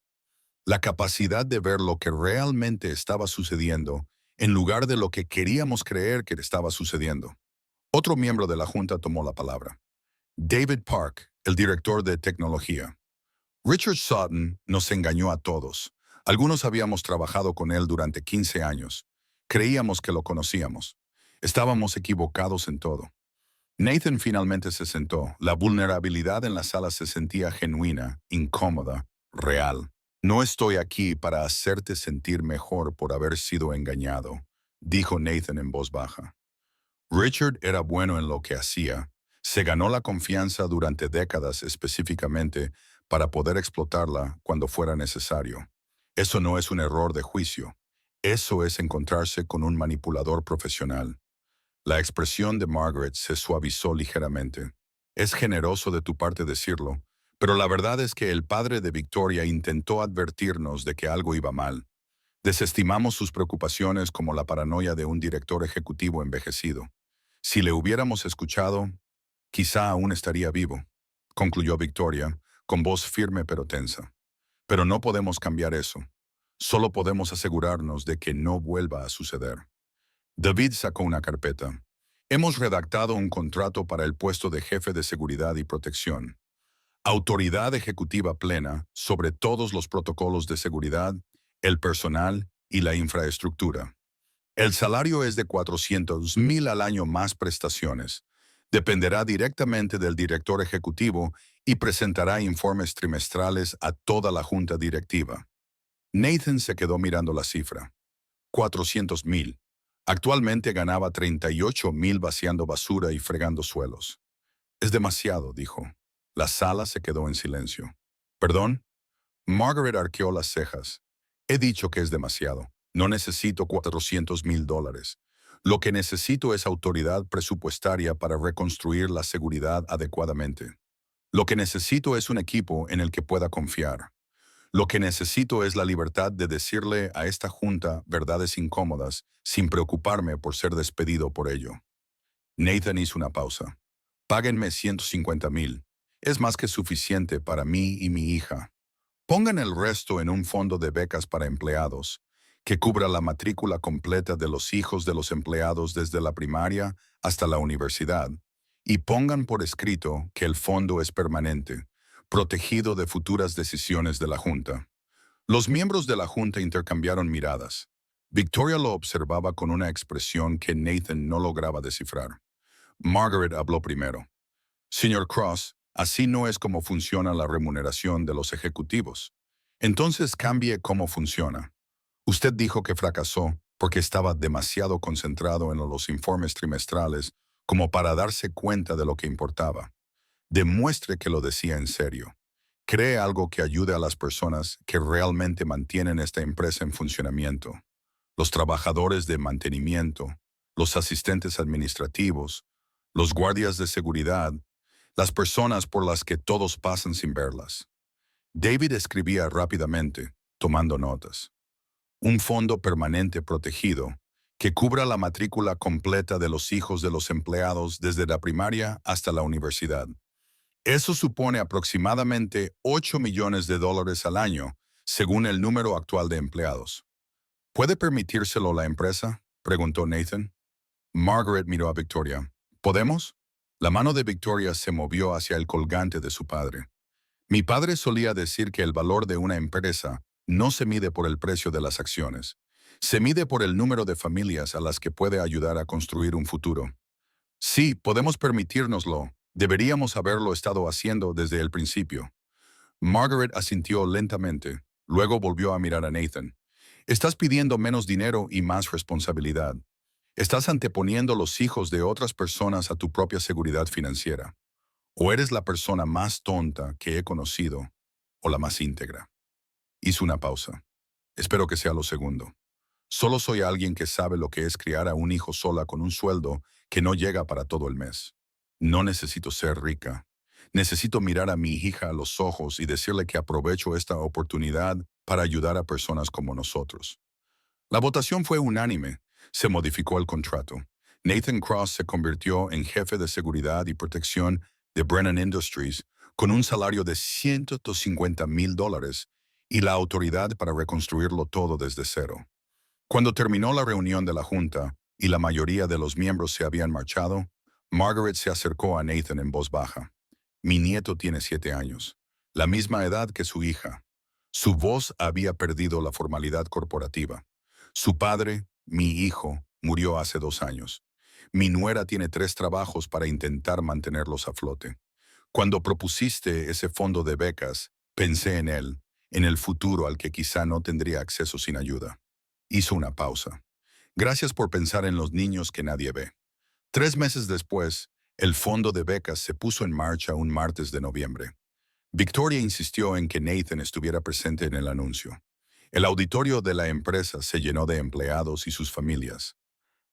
La capacidad de ver lo que realmente estaba sucediendo en lugar de lo que queríamos creer que estaba sucediendo». Otro miembro de la junta tomó la palabra. David Park, el director de tecnología. «Richard Sutton nos engañó a todos. Algunos habíamos trabajado con él durante 15 años. Creíamos que lo conocíamos. Estábamos equivocados en todo». Nathan finalmente se sentó. La vulnerabilidad en la sala se sentía genuina, incómoda, real. «No estoy aquí para hacerte sentir mejor por haber sido engañado», dijo Nathan en voz baja. Richard era bueno en lo que hacía. Se ganó la confianza durante décadas específicamente para poder explotarla cuando fuera necesario. Eso no es un error de juicio. Eso es encontrarse con un manipulador profesional. La expresión de Margaret se suavizó ligeramente. «Es generoso de tu parte decirlo, pero la verdad es que el padre de Victoria intentó advertirnos de que algo iba mal. Desestimamos sus preocupaciones como la paranoia de un director ejecutivo envejecido. Si le hubiéramos escuchado, quizá aún estaría vivo», concluyó Victoria, con voz firme pero tensa. «Pero no podemos cambiar eso. Solo podemos asegurarnos de que no vuelva a suceder». David sacó una carpeta. «Hemos redactado un contrato para el puesto de jefe de seguridad y protección. Autoridad ejecutiva plena sobre todos los protocolos de seguridad, el personal y la infraestructura. El salario es de 400,000 al año más prestaciones. Dependerá directamente del director ejecutivo y presentará informes trimestrales a toda la junta directiva. Nathan se quedó mirando la cifra. 400,000. Actualmente ganaba 38,000 vaciando basura y fregando suelos. Es demasiado, dijo. La sala se quedó en silencio. ¿Perdón? Margaret arqueó las cejas. He dicho que es demasiado. No necesito 400,000 dólares. Lo que necesito es autoridad presupuestaria para reconstruir la seguridad adecuadamente. Lo que necesito es un equipo en el que pueda confiar. Lo que necesito es la libertad de decirle a esta junta verdades incómodas sin preocuparme por ser despedido por ello. Nathan hizo una pausa. Páguenme 150,000. Es más que suficiente para mí y mi hija. Pongan el resto en un fondo de becas para empleados, que cubra la matrícula completa de los hijos de los empleados desde la primaria hasta la universidad, y pongan por escrito que el fondo es permanente, protegido de futuras decisiones de la Junta. Los miembros de la Junta intercambiaron miradas. Victoria lo observaba con una expresión que Nathan no lograba descifrar. Margaret habló primero. Señor Cross, así no es como funciona la remuneración de los ejecutivos. Entonces cambie cómo funciona. Usted dijo que fracasó porque estaba demasiado concentrado en los informes trimestrales como para darse cuenta de lo que importaba. Demuestre que lo decía en serio. Cree algo que ayude a las personas que realmente mantienen esta empresa en funcionamiento. Los trabajadores de mantenimiento, los asistentes administrativos, los guardias de seguridad, las personas por las que todos pasan sin verlas. David escribía rápidamente, tomando notas. Un fondo permanente protegido que cubra la matrícula completa de los hijos de los empleados desde la primaria hasta la universidad. Eso supone aproximadamente 8 millones de dólares al año, según el número actual de empleados. ¿Puede permitírselo la empresa?, preguntó Nathan. Margaret miró a Victoria. ¿Podemos? La mano de Victoria se movió hacia el colgante de su padre. Mi padre solía decir que el valor de una empresa no se mide por el precio de las acciones. Se mide por el número de familias a las que puede ayudar a construir un futuro. Sí, podemos permitírnoslo. Deberíamos haberlo estado haciendo desde el principio. Margaret asintió lentamente. Luego volvió a mirar a Nathan. Estás pidiendo menos dinero y más responsabilidad. Estás anteponiendo los hijos de otras personas a tu propia seguridad financiera. O eres la persona más tonta que he conocido, o la más íntegra. Hizo una pausa. Espero que sea lo segundo. Solo soy alguien que sabe lo que es criar a un hijo sola con un sueldo que no llega para todo el mes. No necesito ser rica. Necesito mirar a mi hija a los ojos y decirle que aprovecho esta oportunidad para ayudar a personas como nosotros. La votación fue unánime. Se modificó el contrato. Nathan Cross se convirtió en jefe de seguridad y protección de Brennan Industries con un salario de 150,000 dólares y la autoridad para reconstruirlo todo desde cero. Cuando terminó la reunión de la Junta y la mayoría de los miembros se habían marchado, Margaret se acercó a Nathan en voz baja. Mi nieto tiene 7 años, la misma edad que su hija. Su voz había perdido la formalidad corporativa. Su padre, mi hijo, murió hace 2 años. Mi nuera tiene 3 trabajos para intentar mantenerlos a flote. Cuando propusiste ese fondo de becas, pensé en él, en el futuro al que quizá no tendría acceso sin ayuda. Hizo una pausa. Gracias por pensar en los niños que nadie ve. 3 meses después, el fondo de becas se puso en marcha un martes de noviembre. Victoria insistió en que Nathan estuviera presente en el anuncio. El auditorio de la empresa se llenó de empleados y sus familias.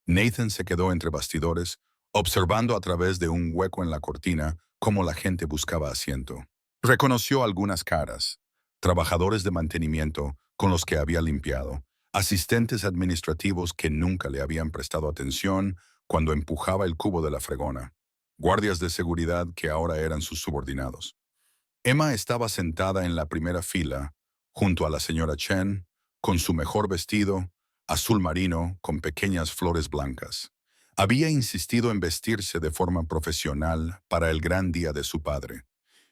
Nathan se quedó entre bastidores, observando a través de un hueco en la cortina cómo la gente buscaba asiento. Reconoció algunas caras: trabajadores de mantenimiento con los que había limpiado, asistentes administrativos que nunca le habían prestado atención cuando empujaba el cubo de la fregona, guardias de seguridad que ahora eran sus subordinados. Emma estaba sentada en la primera fila, junto a la señora Chen, con su mejor vestido, azul marino con pequeñas flores blancas. Había insistido en vestirse de forma profesional para el gran día de su padre.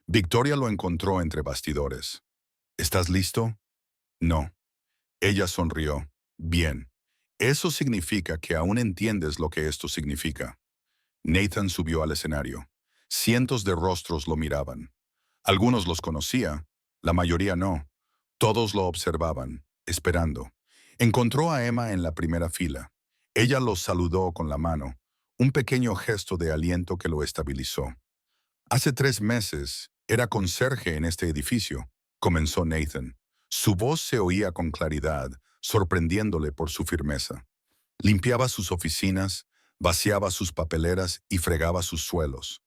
Victoria lo encontró entre bastidores. ¿Estás listo? No. Ella sonrió. Bien. Eso significa que aún entiendes lo que esto significa. Nathan subió al escenario. Cientos de rostros lo miraban. Algunos los conocía, la mayoría no. Todos lo observaban, esperando. Encontró a Emma en la primera fila. Ella los saludó con la mano, un pequeño gesto de aliento que lo estabilizó. Hace 3 meses era conserje en este edificio, comenzó Nathan. Su voz se oía con claridad, sorprendiéndole por su firmeza. Limpiaba sus oficinas, vaciaba sus papeleras y fregaba sus suelos.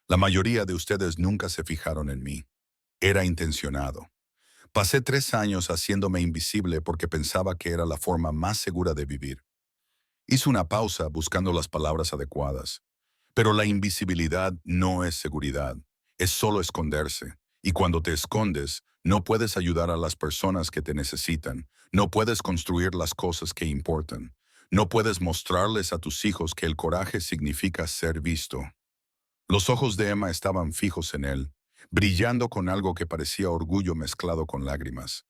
La mayoría de ustedes nunca se fijaron en mí. Era intencionado. Pasé 3 años haciéndome invisible porque pensaba que era la forma más segura de vivir. Hizo una pausa buscando las palabras adecuadas. Pero la invisibilidad no es seguridad, es solo esconderse. Y cuando te escondes, no puedes ayudar a las personas que te necesitan, no puedes construir las cosas que importan, no puedes mostrarles a tus hijos que el coraje significa ser visto. Los ojos de Emma estaban fijos en él, brillando con algo que parecía orgullo mezclado con lágrimas.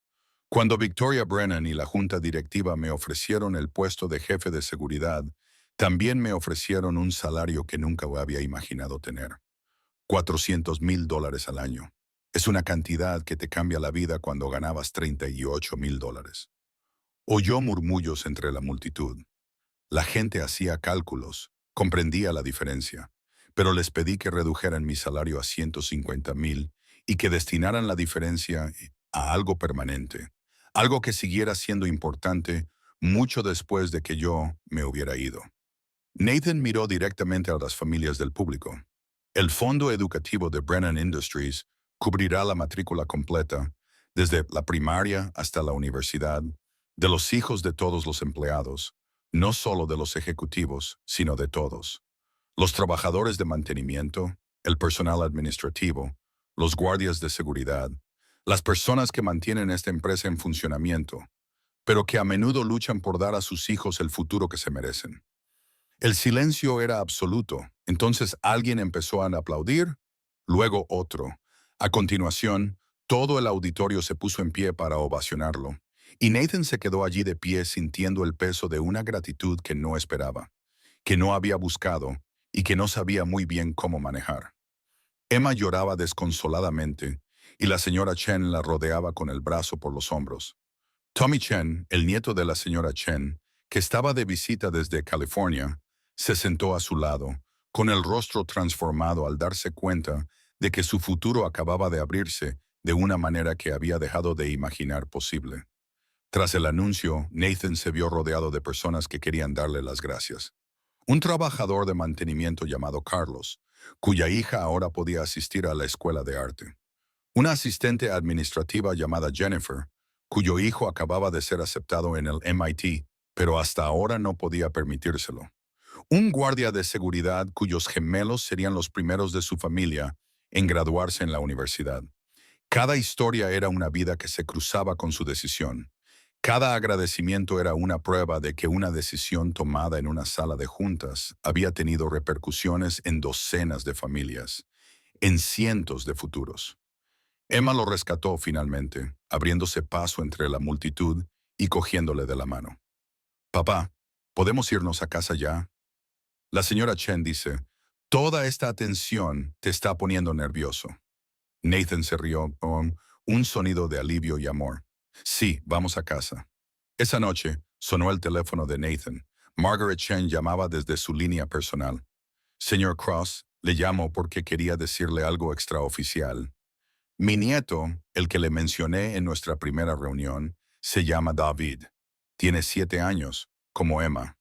Cuando Victoria Brennan y la junta directiva me ofrecieron el puesto de jefe de seguridad, también me ofrecieron un salario que nunca había imaginado tener. $400,000 al año. Es una cantidad que te cambia la vida cuando ganabas $38,000. Oyó murmullos entre la multitud. La gente hacía cálculos, comprendía la diferencia, pero les pedí que redujeran mi salario a 150,000 y que destinaran la diferencia a algo permanente, algo que siguiera siendo importante mucho después de que yo me hubiera ido. Nathan miró directamente a las familias del público. El fondo educativo de Brennan Industries cubrirá la matrícula completa, desde la primaria hasta la universidad, de los hijos de todos los empleados, no solo de los ejecutivos, sino de todos. Los trabajadores de mantenimiento, el personal administrativo, los guardias de seguridad, las personas que mantienen esta empresa en funcionamiento, pero que a menudo luchan por dar a sus hijos el futuro que se merecen. El silencio era absoluto, entonces alguien empezó a aplaudir, luego otro. A continuación, todo el auditorio se puso en pie para ovacionarlo, y Nathan se quedó allí de pie sintiendo el peso de una gratitud que no esperaba, que no había buscado y que no sabía muy bien cómo manejar. Emma lloraba desconsoladamente, y la señora Chen la rodeaba con el brazo por los hombros. Tommy Chen, el nieto de la señora Chen, que estaba de visita desde California, se sentó a su lado, con el rostro transformado al darse cuenta de que su futuro acababa de abrirse de una manera que había dejado de imaginar posible. Tras el anuncio, Nathan se vio rodeado de personas que querían darle las gracias. Un trabajador de mantenimiento llamado Carlos, cuya hija ahora podía asistir a la escuela de arte. Una asistente administrativa llamada Jennifer, cuyo hijo acababa de ser aceptado en el MIT, pero hasta ahora no podía permitírselo. Un guardia de seguridad cuyos gemelos serían los primeros de su familia en graduarse en la universidad. Cada historia era una vida que se cruzaba con su decisión. Cada agradecimiento era una prueba de que una decisión tomada en una sala de juntas había tenido repercusiones en docenas de familias, en cientos de futuros. Emma lo rescató finalmente, abriéndose paso entre la multitud y cogiéndole de la mano. «Papá, ¿podemos irnos a casa ya?» La señora Chen dice, «Toda esta atención te está poniendo nervioso». Nathan se rió con un sonido de alivio y amor. «Sí, vamos a casa». Esa noche sonó el teléfono de Nathan. Margaret Chen llamaba desde su línea personal. «Señor Cross, le llamo porque quería decirle algo extraoficial. Mi nieto, el que le mencioné en nuestra primera reunión, se llama David. Tiene 7 años, como Emma.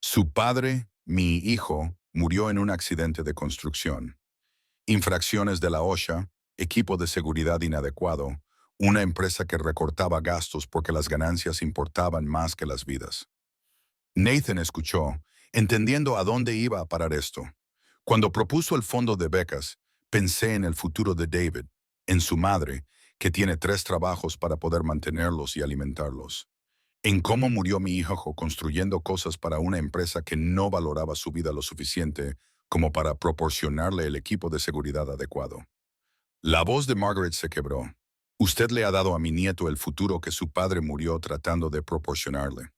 Su padre, mi hijo, murió en un accidente de construcción. Infracciones de la OSHA, equipo de seguridad inadecuado, una empresa que recortaba gastos porque las ganancias importaban más que las vidas». Nathan escuchó, entendiendo a dónde iba a parar esto. Cuando propuso el fondo de becas, pensé en el futuro de David, en su madre, que tiene 3 trabajos para poder mantenerlos y alimentarlos. En cómo murió mi hijo construyendo cosas para una empresa que no valoraba su vida lo suficiente como para proporcionarle el equipo de seguridad adecuado. La voz de Margaret se quebró. «Usted le ha dado a mi nieto el futuro que su padre murió tratando de proporcionarle.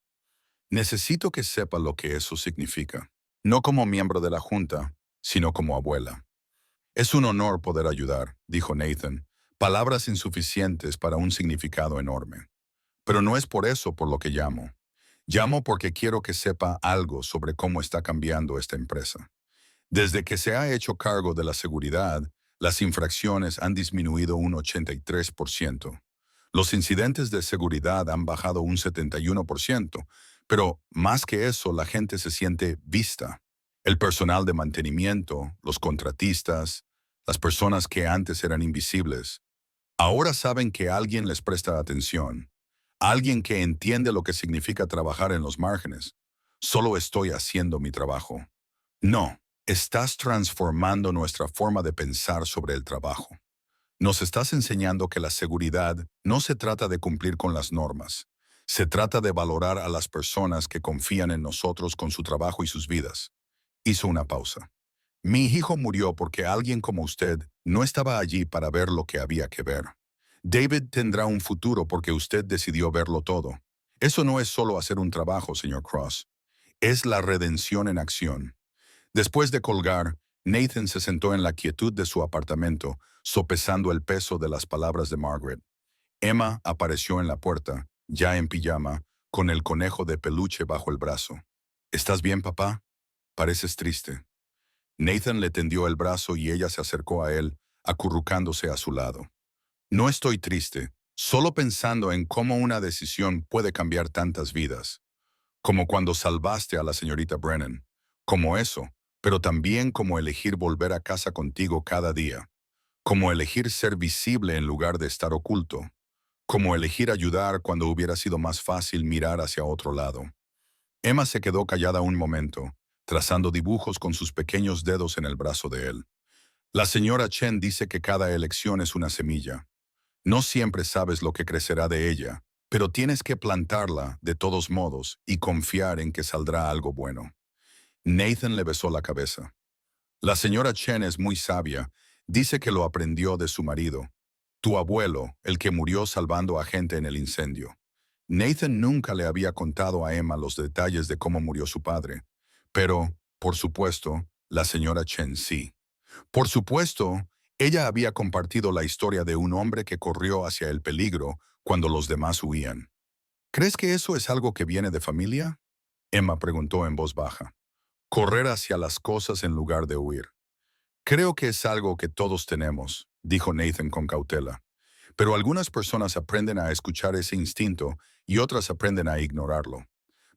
Necesito que sepa lo que eso significa. No como miembro de la Junta, sino como abuela. Es un honor poder ayudar, dijo Nathan, palabras insuficientes para un significado enorme. Pero no es por eso por lo que llamo. Llamo porque quiero que sepa algo sobre cómo está cambiando esta empresa. Desde que se ha hecho cargo de la seguridad, las infracciones han disminuido un 83%. Los incidentes de seguridad han bajado un 71%, pero más que eso, la gente se siente vista. El personal de mantenimiento, los contratistas, las personas que antes eran invisibles, ahora saben que alguien les presta atención, alguien que entiende lo que significa trabajar en los márgenes. Solo estoy haciendo mi trabajo. No, estás transformando nuestra forma de pensar sobre el trabajo. Nos estás enseñando que la seguridad no se trata de cumplir con las normas. Se trata de valorar a las personas que confían en nosotros con su trabajo y sus vidas. Hizo una pausa. Mi hijo murió porque alguien como usted no estaba allí para ver lo que había que ver. David tendrá un futuro porque usted decidió verlo todo. Eso no es solo hacer un trabajo, señor Cross. Es la redención en acción. Después de colgar, Nathan se sentó en la quietud de su apartamento, sopesando el peso de las palabras de Margaret. Emma apareció en la puerta, ya en pijama, con el conejo de peluche bajo el brazo. ¿Estás bien, papá? Pareces triste. Nathan le tendió el brazo y ella se acercó a él, acurrucándose a su lado. No estoy triste, solo pensando en cómo una decisión puede cambiar tantas vidas. Como cuando salvaste a la señorita Brennan. Como eso, pero también como elegir volver a casa contigo cada día. Como elegir ser visible en lugar de estar oculto. Como elegir ayudar cuando hubiera sido más fácil mirar hacia otro lado. Emma se quedó callada un momento, trazando dibujos con sus pequeños dedos en el brazo de él. La señora Chen dice que cada elección es una semilla. No siempre sabes lo que crecerá de ella, pero tienes que plantarla de todos modos y confiar en que saldrá algo bueno. Nathan le besó la cabeza. La señora Chen es muy sabia. Dice que lo aprendió de su marido, tu abuelo, el que murió salvando a gente en el incendio. Nathan nunca le había contado a Emma los detalles de cómo murió su padre. Pero, por supuesto, la señora Chen sí. Por supuesto, ella había compartido la historia de un hombre que corrió hacia el peligro cuando los demás huían. ¿Crees que eso es algo que viene de familia? Emma preguntó en voz baja. Correr hacia las cosas en lugar de huir. Creo que es algo que todos tenemos, dijo Nathan con cautela. Pero algunas personas aprenden a escuchar ese instinto y otras aprenden a ignorarlo.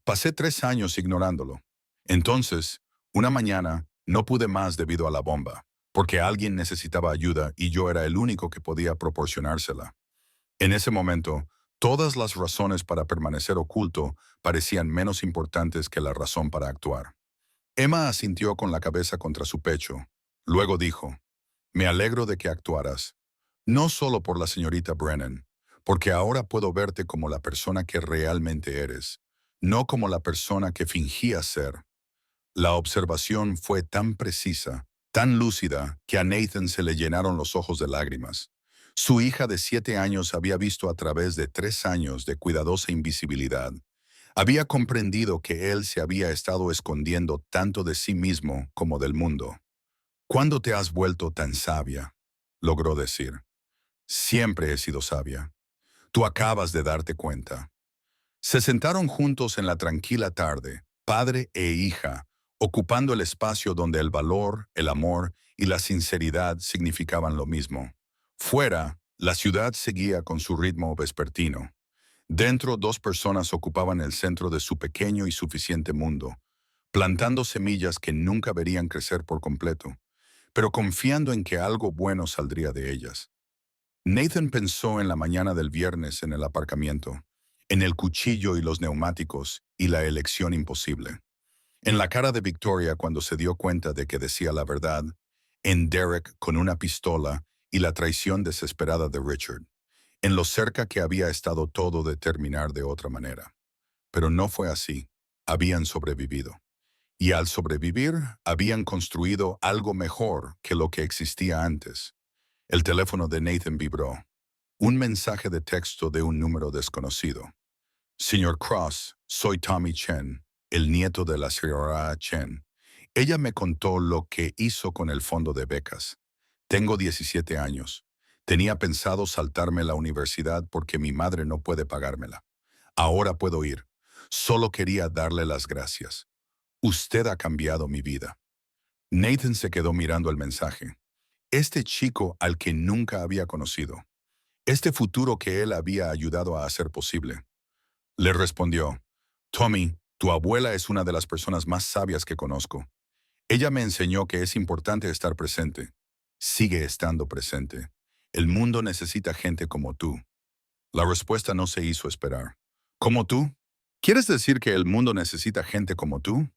Pasé 3 años ignorándolo. Entonces, una mañana, no pude más debido a la bomba, porque alguien necesitaba ayuda y yo era el único que podía proporcionársela. En ese momento, todas las razones para permanecer oculto parecían menos importantes que la razón para actuar. Emma asintió con la cabeza contra su pecho. Luego dijo, me alegro de que actuaras. No solo por la señorita Brennan, porque ahora puedo verte como la persona que realmente eres, no como la persona que fingías ser. La observación fue tan precisa, tan lúcida, que a Nathan se le llenaron los ojos de lágrimas. Su hija de 7 años había visto a través de 3 años de cuidadosa invisibilidad. Había comprendido que él se había estado escondiendo tanto de sí mismo como del mundo. ¿Cuándo te has vuelto tan sabia?, logró decir. Siempre he sido sabia. Tú acabas de darte cuenta. Se sentaron juntos en la tranquila tarde, padre e hija, ocupando el espacio donde el valor, el amor y la sinceridad significaban lo mismo. Fuera, la ciudad seguía con su ritmo vespertino. Dentro, 2 personas ocupaban el centro de su pequeño y suficiente mundo, plantando semillas que nunca verían crecer por completo, pero confiando en que algo bueno saldría de ellas. Nathan pensó en la mañana del viernes en el aparcamiento, en el cuchillo y los neumáticos y la elección imposible. En la cara de Victoria cuando se dio cuenta de que decía la verdad, en Derek con una pistola y la traición desesperada de Richard, en lo cerca que había estado todo de terminar de otra manera. Pero no fue así. Habían sobrevivido. Y al sobrevivir, habían construido algo mejor que lo que existía antes. El teléfono de Nathan vibró. Un mensaje de texto de un número desconocido. Señor Cross, soy Tommy Chen, el nieto de la señora Chen. Ella me contó lo que hizo con el fondo de becas. Tengo 17 años. Tenía pensado saltarme la universidad porque mi madre no puede pagármela. Ahora puedo ir. Solo quería darle las gracias. Usted ha cambiado mi vida. Nathan se quedó mirando el mensaje. Este chico al que nunca había conocido. Este futuro que él había ayudado a hacer posible. Le respondió, Tommy, tu abuela es una de las personas más sabias que conozco. Ella me enseñó que es importante estar presente. Sigue estando presente. El mundo necesita gente como tú. La respuesta no se hizo esperar. ¿Como tú? ¿Quieres decir que el mundo necesita gente como tú?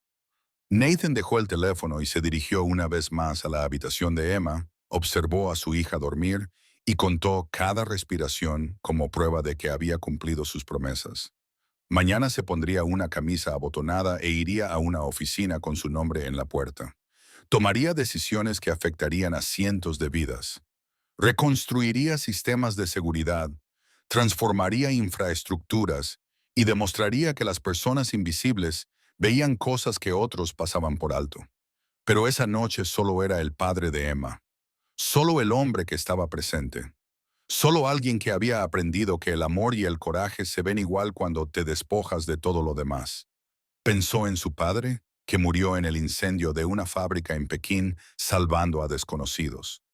Nathan dejó el teléfono y se dirigió una vez más a la habitación de Emma, observó a su hija dormir y contó cada respiración como prueba de que había cumplido sus promesas. Mañana se pondría una camisa abotonada e iría a una oficina con su nombre en la puerta. Tomaría decisiones que afectarían a cientos de vidas. Reconstruiría sistemas de seguridad, transformaría infraestructuras y demostraría que las personas invisibles veían cosas que otros pasaban por alto. Pero esa noche solo era el padre de Emma, solo el hombre que estaba presente, solo alguien que había aprendido que el amor y el coraje se ven igual cuando te despojas de todo lo demás. Pensó en su padre, que murió en el incendio de una fábrica en Pekín salvando a desconocidos.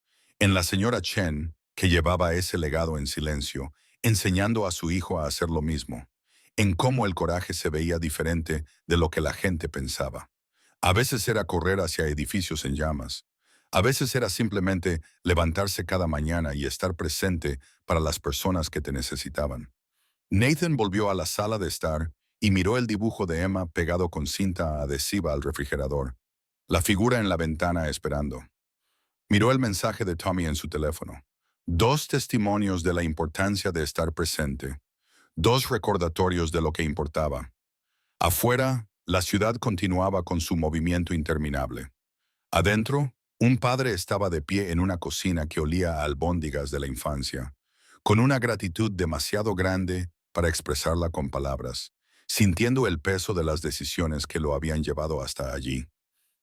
En la señora Chen, que llevaba ese legado en silencio, enseñando a su hijo a hacer lo mismo. En cómo el coraje se veía diferente de lo que la gente pensaba. A veces era correr hacia edificios en llamas. A veces era simplemente levantarse cada mañana y estar presente para las personas que te necesitaban. Nathan volvió a la sala de estar y miró el dibujo de Emma pegado con cinta adhesiva al refrigerador, la figura en la ventana esperando. Miró el mensaje de Tommy en su teléfono. Dos testimonios de la importancia de estar presente. Dos recordatorios de lo que importaba. Afuera, la ciudad continuaba con su movimiento interminable. Adentro, un padre estaba de pie en una cocina que olía a albóndigas de la infancia, con una gratitud demasiado grande para expresarla con palabras, sintiendo el peso de las decisiones que lo habían llevado hasta allí.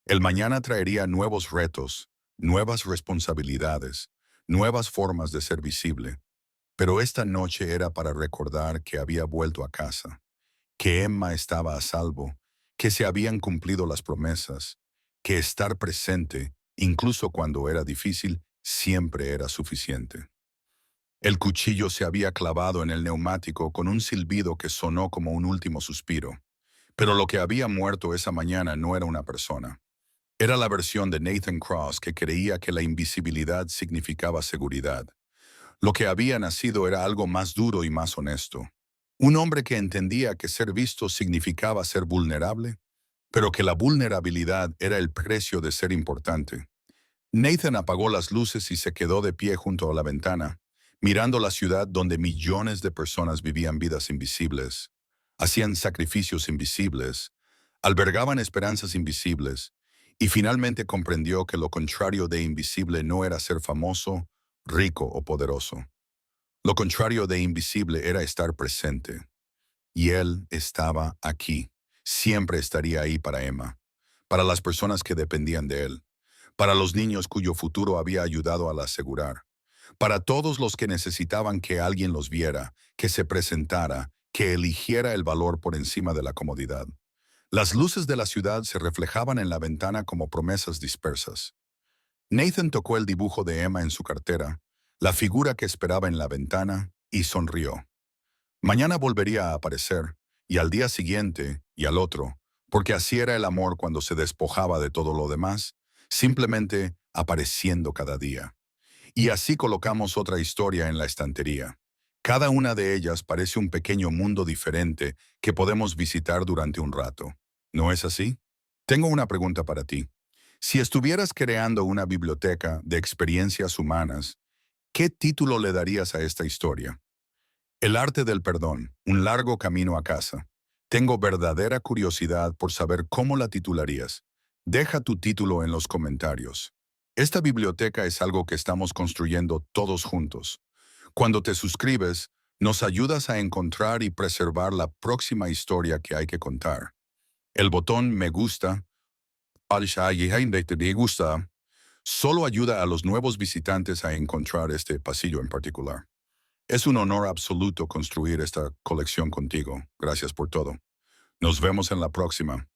El mañana traería nuevos retos, nuevas responsabilidades, nuevas formas de ser visible, pero esta noche era para recordar que había vuelto a casa, que Emma estaba a salvo, que se habían cumplido las promesas, que estar presente, incluso cuando era difícil, siempre era suficiente. El cuchillo se había clavado en el neumático con un silbido que sonó como un último suspiro, pero lo que había muerto esa mañana no era una persona. Era la versión de Nathan Cross que creía que la invisibilidad significaba seguridad. Lo que había nacido era algo más duro y más honesto. Un hombre que entendía que ser visto significaba ser vulnerable, pero que la vulnerabilidad era el precio de ser importante. Nathan apagó las luces y se quedó de pie junto a la ventana, mirando la ciudad donde millones de personas vivían vidas invisibles, hacían sacrificios invisibles, albergaban esperanzas invisibles, y finalmente comprendió que lo contrario de invisible no era ser famoso, rico o poderoso. Lo contrario de invisible era estar presente. Y él estaba aquí. Siempre estaría ahí para Emma, para las personas que dependían de él, para los niños cuyo futuro había ayudado a asegurar, para todos los que necesitaban que alguien los viera, que se presentara, que eligiera el valor por encima de la comodidad. Las luces de la ciudad se reflejaban en la ventana como promesas dispersas. Nathan tocó el dibujo de Emma en su cartera, la figura que esperaba en la ventana, y sonrió. Mañana volvería a aparecer, y al día siguiente, y al otro, porque así era el amor cuando se despojaba de todo lo demás, simplemente apareciendo cada día. Y así colocamos otra historia en la estantería. Cada una de ellas parece un pequeño mundo diferente que podemos visitar durante un rato. ¿No es así? Tengo una pregunta para ti. Si estuvieras creando una biblioteca de experiencias humanas, ¿qué título le darías a esta historia? El arte del perdón, un largo camino a casa. Tengo verdadera curiosidad por saber cómo la titularías. Deja tu título en los comentarios. Esta biblioteca es algo que estamos construyendo todos juntos. Cuando te suscribes, nos ayudas a encontrar y preservar la próxima historia que hay que contar. El botón me gusta Te gusta, solo ayuda a los nuevos visitantes a encontrar este pasillo en particular. Es un honor absoluto construir esta colección contigo. Gracias por todo. Nos vemos en la próxima.